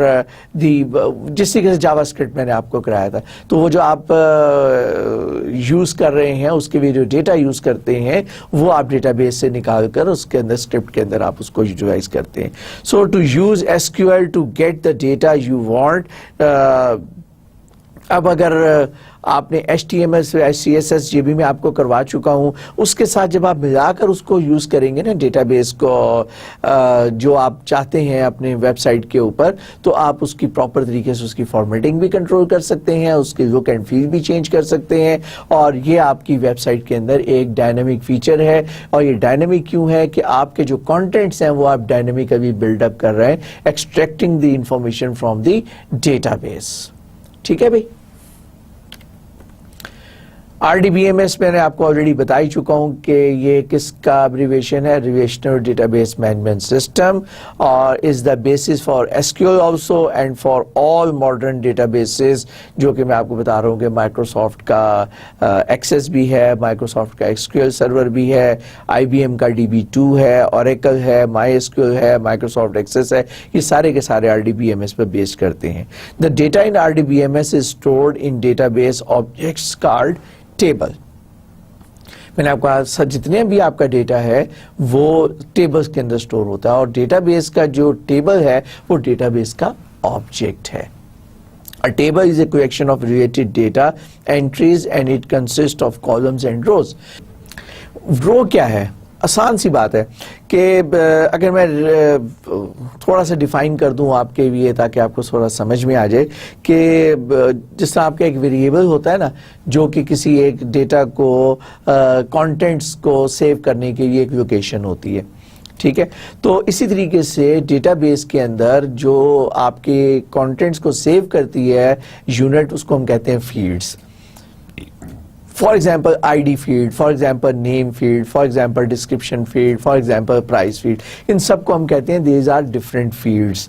دی, جس طریقے سے جاوا اسکرپٹ میں نے آپ کو کرایا تھا, تو وہ جو آپ یوز کر رہے ہیں اس کے بھی جو ڈیٹا یوز کرتے ہیں وہ آپ ڈیٹا بیس سے نکال کر اس کے اندر اسکرپٹ کے اندر آپ اس کو یوٹیلائز کرتے ہیں. So to use SQL to get the data you want, اب اگر آپ نے HTML سے CSS یہ بھی میں آپ کو کروا چکا ہوں, اس کے ساتھ جب آپ ملا کر اس کو یوز کریں گے نا ڈیٹا بیس کو جو آپ چاہتے ہیں اپنے ویب سائٹ کے اوپر, تو آپ اس کی پراپر طریقے سے اس کی فارمیٹنگ بھی کنٹرول کر سکتے ہیں, اس کی لک اینڈ فیل بھی چینج کر سکتے ہیں, اور یہ آپ کی ویب سائٹ کے اندر ایک ڈائنامک فیچر ہے. اور یہ ڈائنامک کیوں ہے کہ آپ کے جو کانٹینٹس ہیں وہ آپ ڈائنامکلی بلڈ اپ کر رہے ہیں, extracting the information from the data base. ٹھیک ہے بھائی. RDBMS میں نے آپ کو آلریڈی بتا ہی چکا ہوں کہ یہ کس کا ابریویشن ہے, relational database management system, or is the basis for SQL also and for all modern databases, جو کہ میں آپ کو بتا رہا ہوں کہ مائکروسافٹ کا ایکسیس بھی ہے, مائکروسافٹ کا SQL سرور بھی ہے, IBM کا DB2 ہے, اوریکل ہے, MySQL ہے, مائکروسافٹ ایکسیس ہے, یہ سارے کے سارے RDBMS پر بیس کرتے ہیں. The data in RDBMS is stored in database objects called table. میں نے آپ کو کہا جتنے بھی آپ کا ڈیٹا ہے وہ ٹیبلز کے اندر سٹور ہوتا ہے, اور ڈیٹا بیس کا جو ٹیبل ہے وہ ڈیٹا بیس کا آبجیکٹ ہے. A table is a collection of related data entries and it consists of columns and rows. رو کیا ہے؟ آسان سی بات ہے کہ اگر میں تھوڑا سا ڈیفائن کر دوں آپ کے لیے تاکہ آپ کو تھوڑا سمجھ میں آ جائے کہ جس طرح آپ کا ایک ویریبل ہوتا ہے نا جو کہ کسی ایک ڈیٹا کو کانٹینٹس کو سیو کرنے کے لیے ایک لوکیشن ہوتی ہے, ٹھیک ہے. تو اسی طریقے سے ڈیٹا بیس کے اندر جو آپ کے کانٹینٹس کو سیو کرتی ہے یونٹ, اس کو ہم کہتے ہیں fields. For example I D field, for example name field, for example description field, for example price field, ان سب کو ہم کہتے ہیں دیز آر ڈفرینٹ فیلڈس.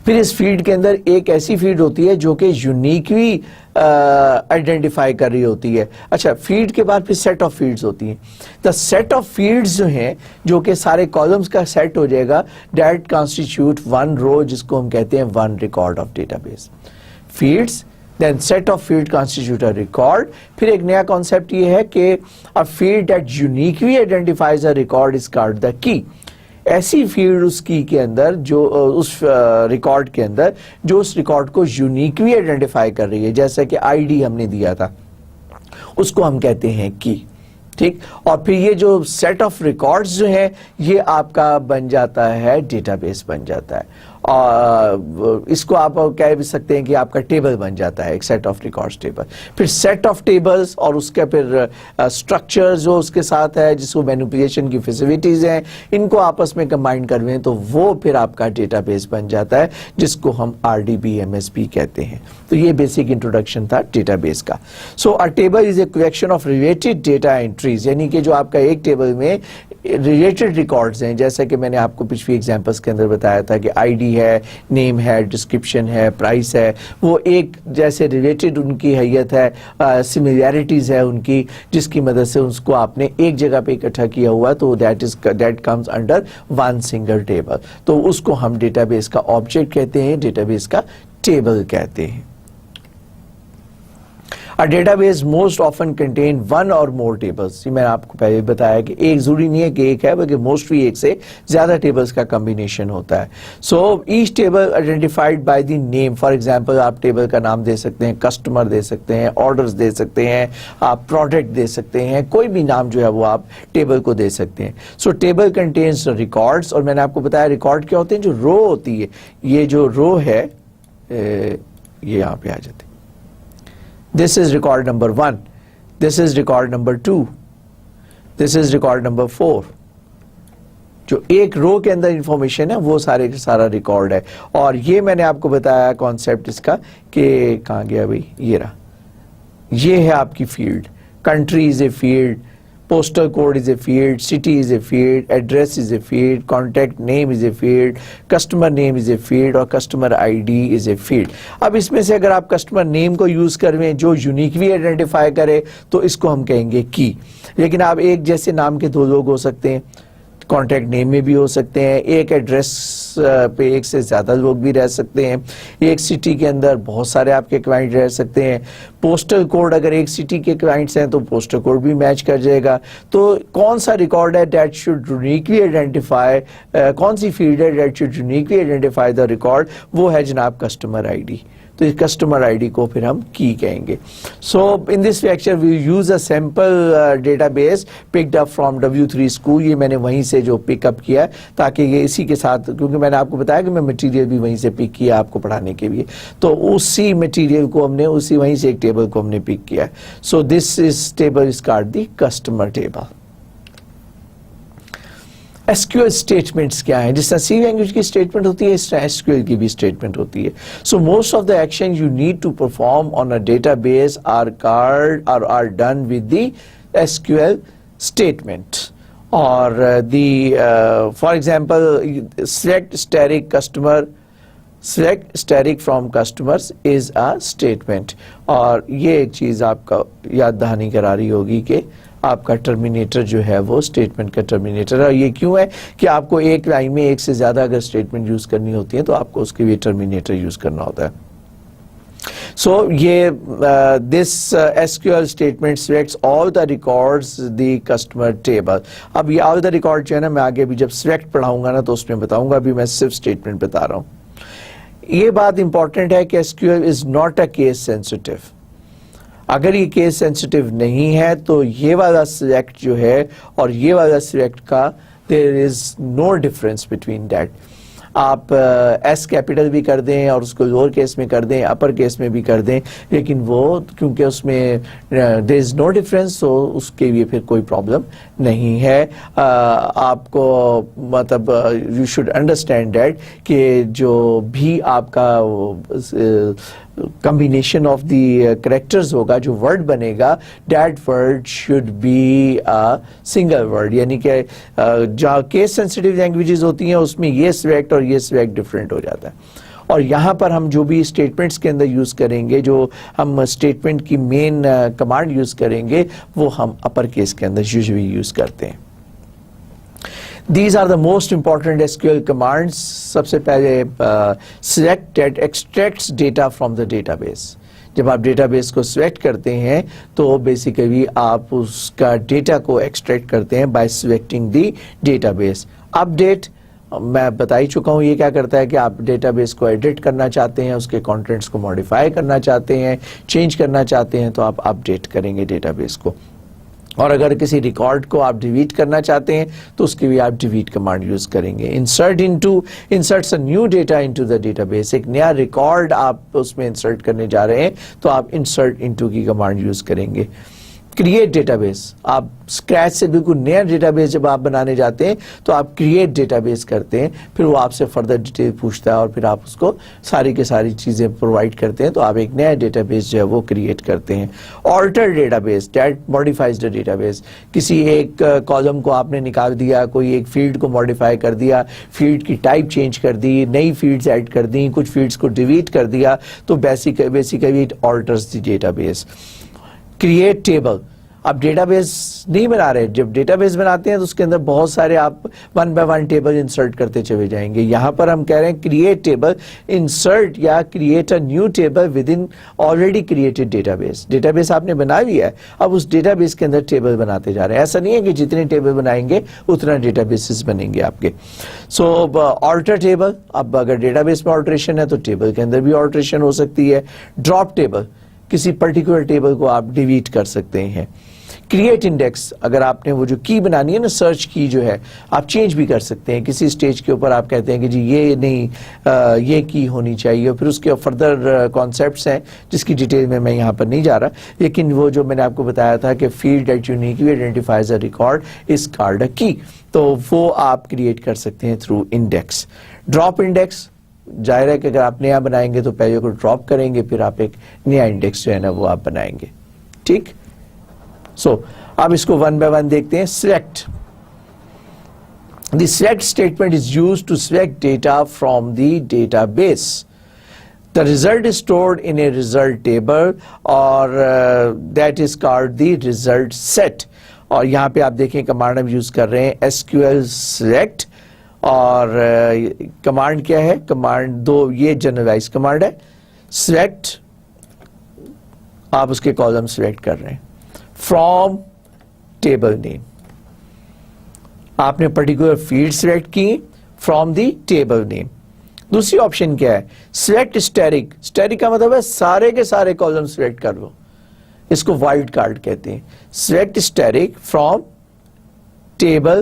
پھر اس فیلڈ کے اندر ایک ایسی فیلڈ ہوتی ہے جو کہ یونیکلی آئیڈینٹیفائی کر رہی ہوتی ہے. اچھا, فیلڈ کے بعد پھر سیٹ آف فیلڈز ہوتی ہیں. دا سیٹ آف فیلڈز جو ہیں, جو کہ سارے کالمز کا سیٹ ہو جائے گا, دیٹ کانسٹیٹیوٹ ون رو, جس کو ہم کہتے ہیں one record of data base. Fields, then set of field constitute a record. پھر ایک نیا کانسیپٹ یہ ہے کہ a field that uniquely identifies a record is called the key. ایسی فیلڈ اس کی کے اندر, جو اس ریکارڈ کے اندر جو اس ریکارڈ کو یونیکلی آئیڈینٹیفائی کر رہی ہے, جیسا کہ آئی ڈی ہم نے دیا تھا, اس کو ہم کہتے ہیں کی. ٹھیک. اور پھر یہ جو سیٹ آف ریکارڈز جو ہیں, یہ آپ کا بن جاتا ہے ڈیٹا بیس بن جاتا ہے. اور اس کو آپ کہہ بھی سکتے ہیں کہ آپ کا ٹیبل بن جاتا ہے, ایک سیٹ آف ریکارڈز ٹیبل. پھر سیٹ آف ٹیبلز اور اس کے پھر اسٹرکچر جو اس کے ساتھ ہے, جس کو مینیپولیشن کی فیسیلٹیز ہیں, ان کو آپس میں کمبائن کرویں تو وہ پھر آپ کا ڈیٹا بیس بن جاتا ہے, جس کو ہم RDBMS کہتے ہیں. تو یہ بیسک انٹروڈکشن تھا ڈیٹا بیس کا. سو a table is a collection of related data entries, یعنی کہ جو آپ کا ایک ٹیبل میں ریلیٹڈ ریکارڈز ہیں, جیسا کہ میں نے آپ کو پچھلی ایگزامپلس کے اندر بتایا تھا کہ آئی ڈی ہے, نیم ہے, ڈسکرپشن ہے, پرائس ہے, وہ ایک جیسے ریلیٹڈ ان کی حیت ہے, سملیرٹیز ہے ان کی, جس کی مدد سے اس کو آپ نے ایک جگہ پہ اکٹھا کیا ہوا, تو that comes under one single table. تو اس کو ہم ڈیٹا بیس کا آبجیکٹ کہتے ہیں, ڈیٹا بیس کا ٹیبل کہتے ہیں. A database most often contain one or more tables. یہ میں نے آپ کو پہلے بتایا کہ ایک ضروری نہیں ہے کہ ایک ہے, بلکہ موسٹلی ایک سے زیادہ ٹیبلز کا کمبینیشن ہوتا ہے. So each table identified by the name. For example, آپ ٹیبل کا نام دے سکتے ہیں, کسٹمر دے سکتے ہیں, آرڈرز دے سکتے ہیں, آپ پروڈکٹ دے سکتے ہیں, کوئی بھی نام جو ہے وہ آپ ٹیبل کو دے سکتے ہیں. So table contains records, اور میں نے آپ کو بتایا ریکارڈ کیا ہوتے ہیں, جو رو ہوتی ہے. یہ جو رو ہے, یہ یہاں پہ آ جاتے ہیں. This is record number 1. This is record number 2. This is record number 4. جو ایک رو کے اندر انفارمیشن ہے وہ سارے کا سارا ریکارڈ ہے. اور یہ میں نے آپ کو بتایا کانسیپٹ اس کا کہ کہاں گیا بھائی, یہ رہا. یہ ہے آپ کی field. Country is a field, postal code is a field, city is a field, address is a field, contact name is a field, customer name is a field, اور customer ID is a field. اب اس میں سے اگر آپ customer name کو use کرویں جو uniquely identify کرے تو اس کو ہم کہیں گے کی. لیکن آپ ایک جیسے نام کے دو لوگ ہو سکتے ہیں, کانٹیکٹ نیم میں بھی ہو سکتے ہیں, ایک ایڈریس پہ ایک سے زیادہ لوگ بھی رہ سکتے ہیں, ایک سٹی کے اندر بہت سارے آپ کے کلائنٹ رہ سکتے ہیں. پوسٹل کوڈ, اگر ایک سٹی کے کلائنٹس ہیں تو پوسٹل کوڈ بھی میچ کر جائے گا. تو کون سا ریکارڈ ہے دیٹ شوڈ یونیکلی آئیڈینٹیفائی, کون سی فیلڈ ہے that should uniquely identify the record, وہ ہے جناب کسٹمر آئی ڈی. تو اس کسٹمر آئی ڈی کو پھر ہم کی کہیں گے. So in this lecture we use a sample database picked up from W3 school. یہ میں نے وہیں سے جو پک اپ کیا تاکہ یہ اسی کے ساتھ, کیونکہ میں نے آپ کو بتایا کہ میں مٹیریل بھی وہیں سے پک کیا آپ کو پڑھانے کے لیے, تو اسی مٹیریل کو ہم نے اسی وہیں سے ایک ٹیبل کو ہم نے پک کیا. So this is table is called the customer table. SQL statements کیا ہیں؟ جس طرح سی لینگویج کی اسٹیٹمنٹ ہوتی ہے اس طرح SQL کی بھی اسٹیٹمنٹ ہوتی ہے. So most of the action you need to perform on a database are called or are done with the SQL statement. اور the for example select asterisk customer, select static from customers is a statement. اور یہ ایک چیز آپ کا یاد دہانی کرا رہی ہوگی کہ آپ کا ٹرمینیٹر جو ہے وہ اسٹیٹمنٹ کا ٹرمینیٹر ہے. اور یہ کیوں ہے کہ آپ کو ایک لائن میں ایک سے زیادہ اگر اسٹیٹمنٹ یوز کرنی ہوتی ہے تو آپ کو اس کے لیے ٹرمینیٹر یوز کرنا ہوتا ہے. سو یہ دس SQL statement selects all the records the customer table. اب یہ all the record جو ہے نا, میں آگے بھی جب select پڑھاؤں گا نا تو اس میں بتاؤں گا, ابھی میں صرف اسٹیٹمنٹ بتا رہا ہوں. یہ بات امپورٹنٹ ہے کہ SQL is not a case sensitive. اگر یہ کیس سینسٹیو نہیں ہے تو یہ والا سلیکٹ جو ہے اور یہ والا سلیکٹ کا there is no difference between that. آپ ایس کیپٹل بھی کر دیں اور اس کو لوور کیس میں کر دیں, اپر کیس میں بھی کر دیں, لیکن وہ کیونکہ اس میں دیر از نو ڈفرینس, سو اس کے لیے پھر کوئی پرابلم نہیں ہے. آپ کو مطلب یو شوڈ انڈرسٹینڈ دیٹ کہ جو بھی آپ کا combination of the characters ہوگا, جو word بنے گا, that word should be a single word. یعنی کہ جہاں case sensitive languages ہوتی ہیں اس میں یہ select اور یہ select different ہو جاتا ہے. اور یہاں پر ہم جو بھی اسٹیٹمنٹس کے اندر یوز کریں گے, جو ہم اسٹیٹمنٹ کی مین کمانڈ یوز کریں گے, وہ ہم اپر کیس کے اندر یوزلی یوز کرتے ہیں. These are the most important SQL commands. سب سے پہلے select that extracts data from the database. جب آپ ڈیٹا بیس کو سلیکٹ کرتے ہیں تو بیسیکلی آپ اس کا ڈیٹا کو ایکسٹریکٹ کرتے ہیں by selecting the data base. Update میں بتا ہی چکا ہوں یہ کیا کرتا ہے کہ آپ ڈیٹا بیس کو ایڈٹ کرنا چاہتے ہیں, اس کے کانٹینٹس کو ماڈیفائی کرنا چاہتے ہیں, چینج کرنا چاہتے ہیں, تو آپ اپڈیٹ کریں گے ڈیٹا بیس کو. اور اگر کسی ریکارڈ کو آپ ڈیلیٹ کرنا چاہتے ہیں تو اس کے لیے آپ ڈیلیٹ کمانڈ یوز کریں گے. Inserts a new data into the data base, ایک نیا ریکارڈ آپ اس میں انسرٹ کرنے جا رہے ہیں تو آپ انسرٹ انٹو کی کمانڈ یوز کریں گے. کریٹ ڈیٹا بیس, آپ اسکریچ سے بالکل نیا ڈیٹا بیس جب آپ بنانے جاتے ہیں تو آپ کریٹ ڈیٹا بیس کرتے ہیں, پھر وہ آپ سے فردر ڈیٹیل پوچھتا ہے اور پھر آپ اس کو ساری کی ساری چیزیں پرووائڈ کرتے ہیں, تو آپ ایک نیا ڈیٹا بیس جو ہے وہ کریٹ کرتے ہیں. Alter data base that modifies the data base, کسی ایک کالم کو آپ نے نکال دیا, کوئی ایک فیلڈ کو ماڈیفائی کر دیا, فیلڈ کی ٹائپ چینج کر دی, نئی فیلڈز ایڈ کر دی, کچھ فیلڈز کو ڈیلیٹ کر دیا, تو basically it alters the data base. Create table, آپ ڈیٹا بیس نہیں بنا رہے, جب ڈیٹا بیس بناتے ہیں تو اس کے اندر بہت سارے آپ one by one table insert کرتے چلے جائیں گے. یہاں پر ہم کہہ رہے ہیں کریٹ ٹیبل, انسرٹ یا create a new table with in already created data base. Data base آپ نے بنا لیا ہے, اب اس ڈیٹا بیس کے اندر ٹیبل بناتے جا رہے ہیں. ایسا نہیں ہے کہ جتنے ٹیبل بنائیں گے اتنا ڈیٹا بیسز بنیں گے آپ کے. سو آلٹر ٹیبل, اب اگر ڈیٹا بیس میں آلٹریشن ہے تو ٹیبل کے اندر بھی آلٹریشن ہو سکتی ہے. ڈراپ ٹیبل, کسی پرٹیکولر ٹیبل کو آپ ڈیلیٹ کر سکتے ہیں. کریٹ انڈیکس, اگر آپ نے وہ جو کی بنانی ہے نا, سرچ کی جو ہے, آپ چینج بھی کر سکتے ہیں. کسی اسٹیج کے اوپر آپ کہتے ہیں کہ جی یہ نہیں, یہ کی ہونی چاہیے, اور پھر اس کے فردر کانسیپٹس ہیں جس کی ڈیٹیل میں یہاں پر نہیں جا رہا, لیکن وہ جو میں نے آپ کو بتایا تھا کہ field that uniquely identifies a record is called a کی, تو وہ آپ کریٹ کر سکتے ہیں تھرو انڈیکس. ڈراپ انڈیکس, ظاہر ہے کہ اگر آپ نیا بنائیں گے تو پہلے کو ڈراپ کریں گے, پھر آپ ایک نیا انڈیکس جو ہے نا وہ آپ بنائیں گے. ٹھیک, سو اب اس کو ون بائی ون دیکھتے ہیں. Select, the select statement is use to select data from the database. The result is stored in a result table اور that is called the result set. اور یہاں پہ آپ دیکھیں کمانڈ ہم use کر رہے ہیں SQL select, اور کمانڈ کیا ہے, کمانڈ دو, یہ جنرلائز کمانڈ ہے. select, آپ اس کے کالم سلیکٹ کر رہے ہیں. فرام ٹیبل نیم, آپ نے پرٹیکولر فیلڈ سلیکٹ کی فرام دی ٹیبل نیم. دوسری آپشن کیا ہے, سلیکٹ اسٹیرک. اسٹیرک کا مطلب ہے سارے کے سارے کالم سلیکٹ کر لو, اس کو وائلڈ کارڈ کہتے ہیں. Select asterisk from table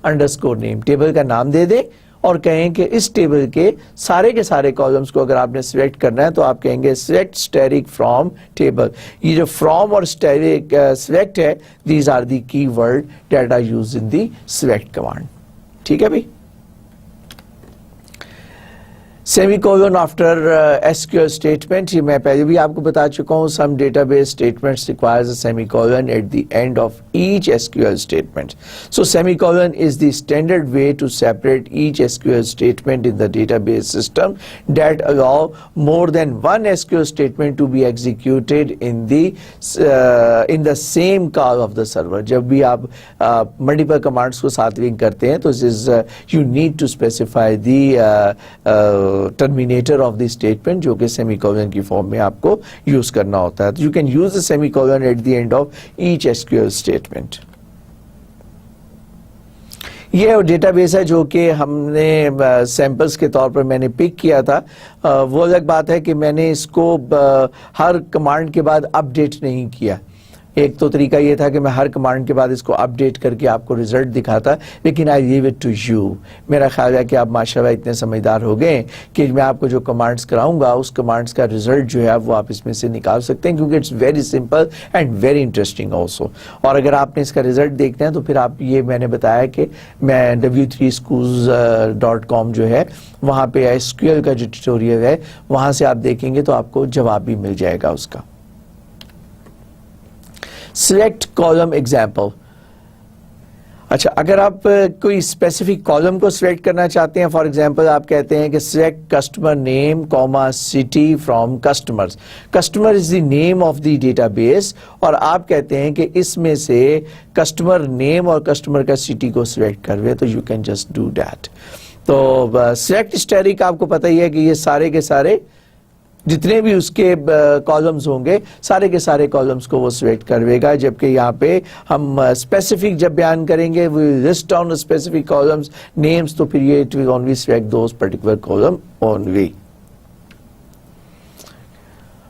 underscore name, table کا نام دے دیں اور کہیں کہ اس ٹیبل کے سارے کالمز کو اگر آپ نے سلیکٹ کرنا ہے تو آپ کہیں گے سلیکٹ اسٹیرک فرام ٹیبل. یہ جو فرام اور اسٹیرک سلیکٹ ہے, these are the keyword that are used in the select command. ٹھیک ہے بھائی. Semicolon after SQL statement, یہ میں پہلے بھی آپ کو بتا چکا ہوں. Some database statements requires a semicolon at the end of each SQL statement. So semicolon is the standard way to separate each SQL statement in the database system that allow more than one SQL statement to be executed in the same call of the server. جب بھی آپ multiple commands کو ساتھ link کرتے ہیں تو you need to specify the terminator of the statement, جو کہ سیمی کولن کی فارم میں آپ کو یوز کرنا ہوتا ہے. You can use a semicolon at the end of each SQL statement. یہ ڈیٹا بیس ہے جو کہ ہم نے سیمپلز کے طور پر میں نے پک کیا تھا. وہ الگ بات ہے کہ میں نے اس کو ہر کمانڈ کے بعد اپ ڈیٹ نہیں کیا. ایک تو طریقہ یہ تھا کہ میں ہر کمانڈ کے بعد اس کو اپڈیٹ کر کے آپ کو رزلٹ دکھاتا, لیکن آئی لیو اٹ ٹو یو. میرا خیال ہے کہ آپ ماشاءاللہ اتنے سمجھدار ہو گئے کہ میں آپ کو جو کمانڈس کراؤں گا اس کمانڈس کا رزلٹ جو ہے وہ آپ اس میں سے نکال سکتے ہیں, کیونکہ it's very simple and very interesting also. اور اگر آپ نے اس کا رزلٹ دیکھنا ہے تو پھر آپ یہ میں نے بتایا کہ میں w3schools.com جو ہے وہاں پہ SQL کا جو ٹیوٹوریل ہے وہاں سے آپ دیکھیں گے تو آپ کو جواب بھی مل جائے گا اس کا. Select column example. اچھا, اگر آپ کوئی اسپیسیفک کالم کو سلیکٹ کرنا چاہتے ہیں, فار ایگزامپل آپ کہتے ہیں کہ select customer name comma city from customers. Customer is the name of the database, اور آپ کہتے ہیں کہ اس میں سے کسٹمر نیم اور کسٹمر کا سٹی کو سلیکٹ کروے, تو you can just do that. تو سلیکٹ اسٹیرک آپ کو پتہ ہی ہے کہ یہ سارے کے سارے جتنے بھی اس کے کالمز ہوں گے سارے کے سارے کالمز کو وہ سلیکٹ کروے گا, جبکہ یہاں پہ ہم اسپیسیفک جب بیان کریں گے we list down the specific columns names, تو پھر یہ it will only select those particular column only.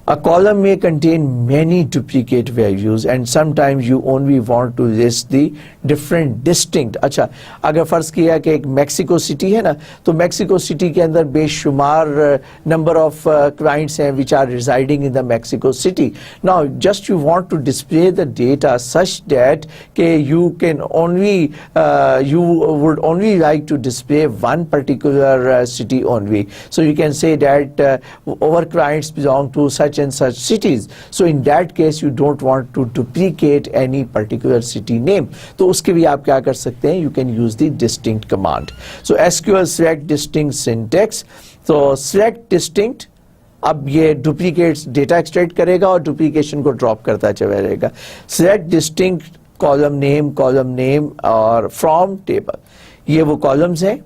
A column may contain many duplicate values and sometimes you only want to list the different distinct. اچھا, اگر فرض کیا کہ ایک Mexico city ہے نا, تو میکسیکو سٹی کے اندر بے شمار نمبر آف clients ہیں which are residing in the Mexico city. Now just you want to display the data such that کہ you can only you would only like to display one particular city only. So you can say that our clients belong to such and such cities. So in that case you don't want to duplicate any particular city name. تو اس کے بھی آپ کیا کر سکتے ہیں, you can use the distinct command. So SQL select distinct syntax. تو select distinct, اب یہ ڈپلیکیٹس ڈیٹا ایکسٹریکٹ کرے گا اور ڈپلیکیشن کو ڈراپ کرتا چلا رہے گا. select distinct column name اور from table, یہ وہ کالمز ہیں,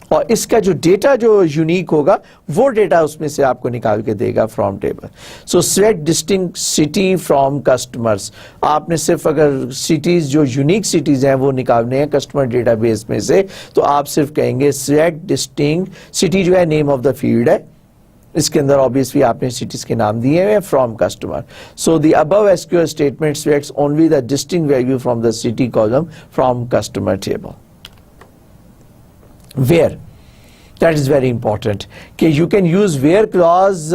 اور اس کا جو ڈیٹا جو یونیک ہوگا وہ ڈیٹا اس میں سے آپ کو نکال کے دے گا from table. So select distinct city from customers, آپ نے صرف اگر سٹیز جو یونیک سٹیز ہیں وہ نکالنے ہیں کسٹمر ڈیٹا بیس میں سے, تو آپ صرف کہیں گے سلیکٹ ڈسٹنکٹ سٹی جو ہے نیم آف دا فیلڈ ہے, اس کے اندر obviously آپ نے سٹیز کے نام دیے ہیں from customer. So the above SQL statement selects only the distinct value from the city column from customer table. Where, that is very important, کہ you can use where clause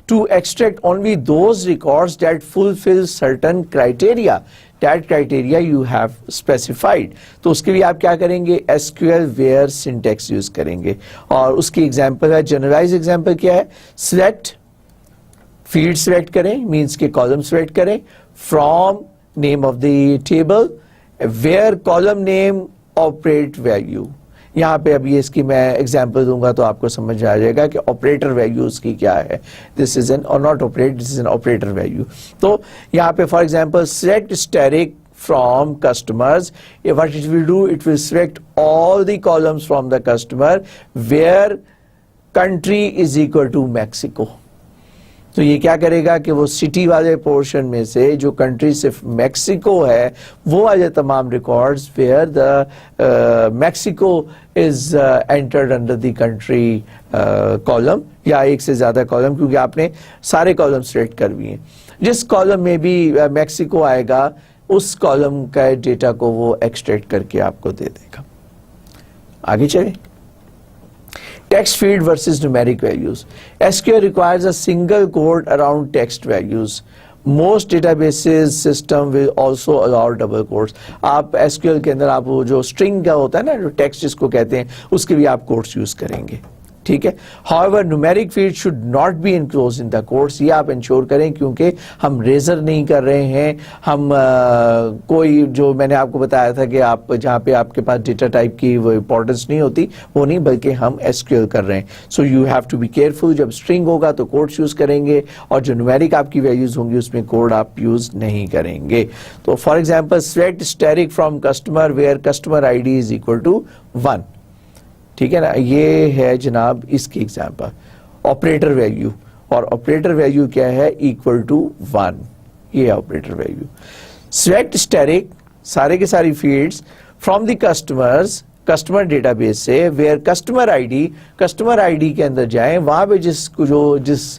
to extract only those records that fulfill certain criteria. That criteria you have specified. تو اس کے لیے آپ کیا کریں گے, SQL where syntax use کریں گے, اور اس کی ایگزامپل ہے, جنرلائز ایگزامپل کیا ہے, select field select کریں, means کہ column select کریں, from name of the table, where column name operate value. یہاں پہ ابھی اس کی میں ایگزامپل دوں گا تو آپ کو سمجھ آ جائے گا کہ آپریٹر ویلیو اس کی کیا ہے. دس از این اور not operate, this is an operator value. تو یہاں پہ for example select asterisk from customers, what it will do, it will select all the columns from the customer where country is equal to Mexico. تو یہ کیا کرے گا کہ وہ city والے پورشن میں سے جو کنٹری صرف میکسیکو ہے وہ والے تمام records where the Mexico is entered under the country column, یا ایک سے زیادہ کالم, کیونکہ آپ نے سارے کالم سلیکٹ کر بھی ہیں, جس کالم میں بھی میکسیکو آئے گا اس کالم کا ڈیٹا کو وہ ایکسٹریکٹ کر کے آپ کو دے دے گا. آگے چلیں. Text field versus numeric values. SQL requires a single quote around text values. Most databases system will also allow double quotes. آپ SQL کے اندر آپ وہ جو string کا ہوتا ہے نا, جو text جس کو کہتے ہیں, اس کے بھی آپ quotes یوز کریں گے. ٹھیک ہے. However, numeric field should not be enclosed in the quotes. یہ آپ انشور کریں, کیونکہ ہم ریزر نہیں کر رہے ہیں, ہم کوئی جو میں نے آپ کو بتایا تھا کہ آپ جہاں پہ آپ کے پاس ڈیٹا ٹائپ کی وہ امپورٹنس نہیں ہوتی, وہ نہیں, بلکہ ہم SQL کر رہے ہیں. So you have to be careful, جب اسٹرنگ ہوگا تو کوڈس یوز کریں گے, اور جو نومیرک آپ کی ویلیوز ہوں گی اس میں کوڈ آپ یوز نہیں کریں گے. تو for example select asterisk from customer where customer ID is equal to 1. ٹھیک ہے نا, یہ ہے جناب اس کی ایگزامپل. آپریٹر ویلیو, اور آپریٹر ویلیو کیا ہے, ایکول ٹو 1, یہ آپریٹر ویلیو. سلیکٹ اسٹیرک, سارے کے ساری fields from the customers, customer database سے, where customer ID, customer ID کے اندر جائیں, وہاں پہ جس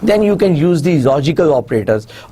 Then you can use the logical operators,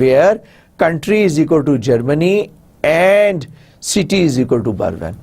where country is equal to Germany and city is equal to Berlin।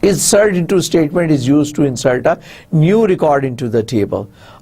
Insert into statement is used to insert a new record into the table।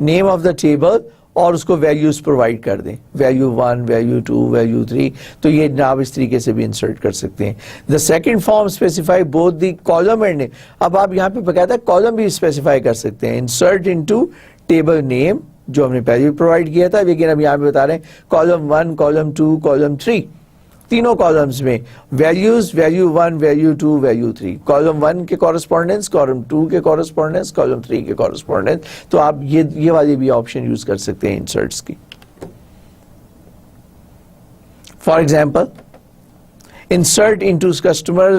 name of the table اور اس کو values provide کر دیں, value 1, value 2, value 3, تو یہ جناب اس طریقے سے بھی انسرٹ کر سکتے ہیں. The second form specify both the column and name. اب آپ یہاں پہ باقاعدہ کالم بھی اسپیسیفائی کر سکتے ہیں. انسرٹ انٹو ٹیبل نیم جو ہم نے پہلے بھی پرووائڈ کیا تھا, لیکن اب یہاں پہ بتا رہے ہیں کالم 1, کالم 2, کالم 3, تینوں کالمز میں values, value 1, value 2, value 3, column 1 کے کورسپونڈنس, کالم 2 کے کورسپونڈنس, کالم 3 کے کورسپونڈنس. تو آپ یہ والی بھی آپشن یوز کر سکتے ہیں انسرٹس کی. For example, insert into customer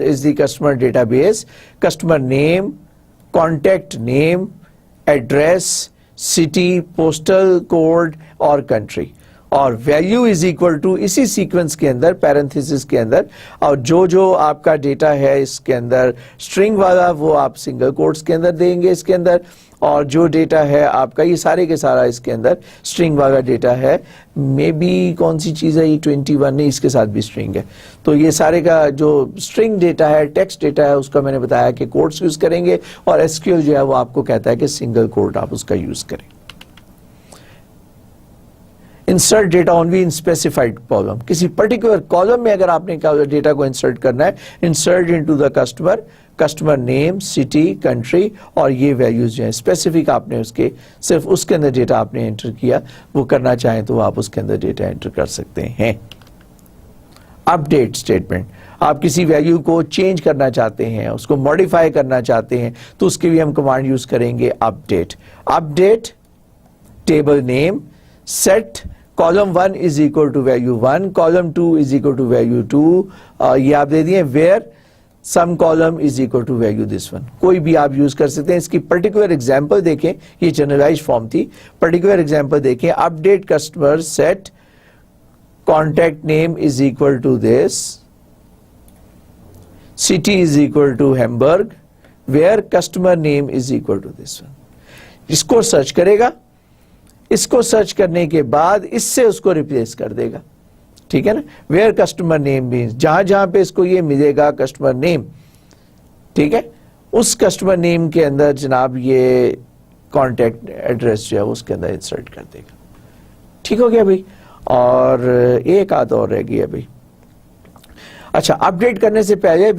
is the customer database, customer name, contact name, address, city, postal code اور country, اور ویلیو از اکول ٹو اسی سیکوینس کے اندر پیرنتھیسس کے اندر, اور جو آپ کا ڈیٹا ہے اس کے اندر اسٹرنگ والا وہ آپ سنگل کوٹس کے اندر دیں گے اس کے اندر, اور جو ڈیٹا ہے آپ کا یہ سارے کے سارا اس کے اندر اسٹرنگ والا ڈیٹا ہے. مے بی کون سی چیز ہے یہ 21 نہیں, اس کے ساتھ بھی اسٹرنگ ہے. تو یہ سارے کا جو اسٹرنگ ڈیٹا ہے, ٹیکسٹ ڈیٹا ہے, اس کا میں نے بتایا کہ کوٹس یوز کریں گے, اور ایس کیو ایل جو ہے وہ آپ کو کہتا ہے کہ سنگل کوٹ آپ اس کا یوز کریں. Insert data only in specified column, کسی پرٹیکولر کالم میں اگر آپ نے ڈیٹا کو انسرٹ کرنا ہے, insert into the customer name, city, country, اور یہ ویلیوز جو ہیں اسپیسیفک آپ نے اس کے صرف اس کے اندر ڈیٹا آپ نے انٹر کیا, وہ کرنا چاہیں تو آپ اس کے اندر ڈیٹا انٹر کر سکتے ہیں. اپڈیٹ اسٹیٹمنٹ, آپ کسی ویلیو کو چینج کرنا چاہتے ہیں, اس کو ماڈیفائی کرنا چاہتے ہیں, تو اس کے بھی ہم کمانڈ یوز کریں گے update table name, set column 1 is equal to value 1, column 2 is equal to value 2, یہ آپ دے دیئے where some column is equal to value this one. کوئی بھی آپ یوز کر سکتے ہیں. اس کی پرٹیکولر ایگزامپل دیکھیں, یہ جنرلائز فارم تھی, پرٹیکولر ایگزامپل دیکھیں. Update customer set contact name is equal to this, city is equal to Hamburg, where customer name is equal to this one. اس کو سرچ کرے گا, اس کو سرچ کرنے کے بعد اس سے اس کو ریپلیس کر دے گا, ٹھیک ہے نا. ویئر کسٹمر نیم مینس, جہاں پہ اس کو یہ ملے گا کسٹمر نیم, ٹھیک ہے, اس کسٹمر نیم کے اندر جناب یہ کانٹیکٹ ایڈریس جو ہے اس کے اندر انسرٹ کر دے گا. ٹھیک ہو گیا بھائی. اور ایک آدھ اور رہ گیا بھائی. اچھا, اپڈیٹ کرنے سے پہلے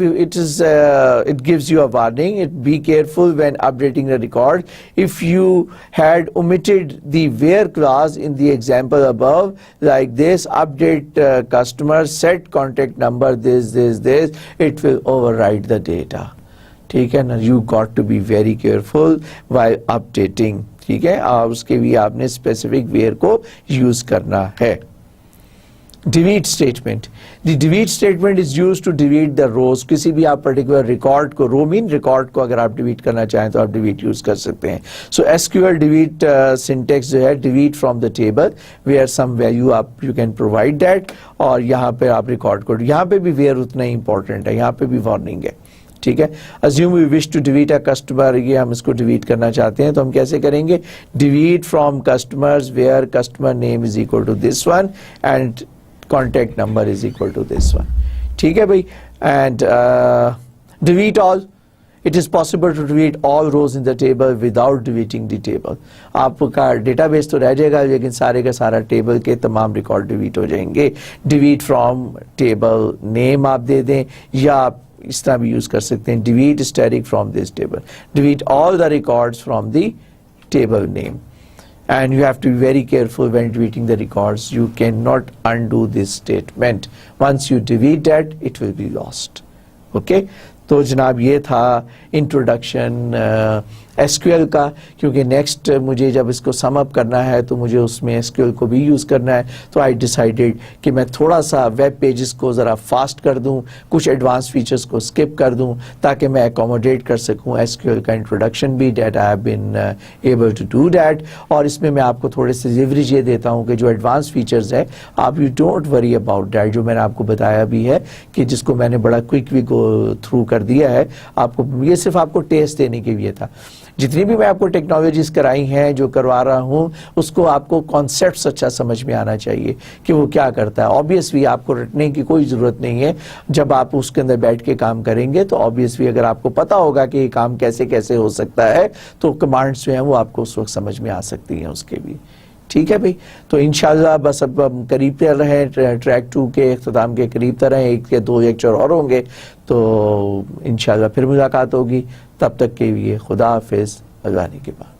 it gives you a warning, be careful when updating the record. If you had omitted the where clause in the example above, like this, update customer, set contact number, this, it will overwrite the data. ٹھیک ہے نا. You got to be very careful while updating. ٹھیک ہے, اس کے بھی آپ نے specific where کو یوز کرنا ہے. Delete statement, the delete statement is use to delete the rows. کسی بھی آپ پرٹیکولر ریکارڈ کو, رو مین ریکارڈ کو اگر آپ ڈیلیٹ کرنا چاہیں تو آپ ڈیلیٹ یوز کر سکتے ہیں. So S Q L delete syntax جو ہے, delete from the table where some value آپ یو کین پرووائڈ دیٹ, اور یہاں پہ آپ ریکارڈ کو, یہاں پہ بھی ویئر اتنا ہی امپورٹنٹ ہے, یہاں پہ بھی وارننگ ہے. ٹھیک ہے. assume we wish to delete a customer, یہ ہم اس کو ڈیلیٹ کرنا چاہتے ہیں تو ہم کیسے کریں گے, delete from customers where customer name is equal to this one and contact number is equal to this one. ٹھیک ہے بھائی. And delete all. It is possible to delete all rows in the table without deleting the table. آپ کا data base تو رہ جائے گا لیکن سارے کا سارا ٹیبل کے تمام ریکارڈ ڈیلیٹ ہو جائیں گے. delete from table name آپ دے دیں, یا آپ اس طرح بھی یوز کر سکتے ہیں, delete static from this table, delete all the records from the table name. And you have to be very careful when deleting the records. You cannot undo this statement. Once you delete that, it will be lost. Okay? تو جناب یہ تھا introduction S Q L کا, کیونکہ next مجھے جب اس کو سم اپ کرنا ہے تو مجھے اس میں ایس کیو ایل کو بھی یوز کرنا ہے. تو آئی ڈیسائیڈیڈ کہ میں تھوڑا سا ویب پیجز کو ذرا فاسٹ کر دوں, کچھ ایڈوانس فیچرز کو اسکپ کر دوں تاکہ میں اکوموڈیٹ کر سکوں ایس کیو ایل کا انٹروڈکشن بھی. That I have been able to do that. اور اس میں آپ کو تھوڑے سے لیوریج یہ دیتا ہوں کہ جو ایڈوانس فیچرز ہیں آپ you don't worry about that, جو میں نے آپ کو بتایا بھی ہے کہ جس کو میں نے بڑا کوئکلی گو تھرو کر کر دیا ہے آپ کو. یہ صرف آپ کو ٹیسٹ دینے کے لیے تھا. جتنی بھی میں آپ کو ٹیکنالوجیز کرائی ہیں جو کروا رہا ہوں اس کو آپ کو کانسیپٹس اچھا سمجھ میں آنا چاہیے کہ وہ کیا کرتا ہے. آبویسلی آپ کو رٹنے کی کوئی ضرورت نہیں ہے. جب آپ اس کے اندر بیٹھ کے کام کریں گے تو آبویسلی اگر آپ کو پتا ہوگا کہ یہ کام کیسے کیسے ہو سکتا ہے تو کمانڈس جو ہیں وہ آپ کو اس وقت سمجھ میں آ سکتی ہیں اس کے بھی. ٹھیک ہے بھائی. تو انشاءاللہ بس اب قریب تر رہیں, ٹریک 2 کے اختتام کے قریب تر رہیں. 1 یا 2 لیکچر اور ہوں گے تو انشاءاللہ پھر ملاقات ہوگی. تب تک کے لیے خدا حافظ. اللہ نے کے بعد.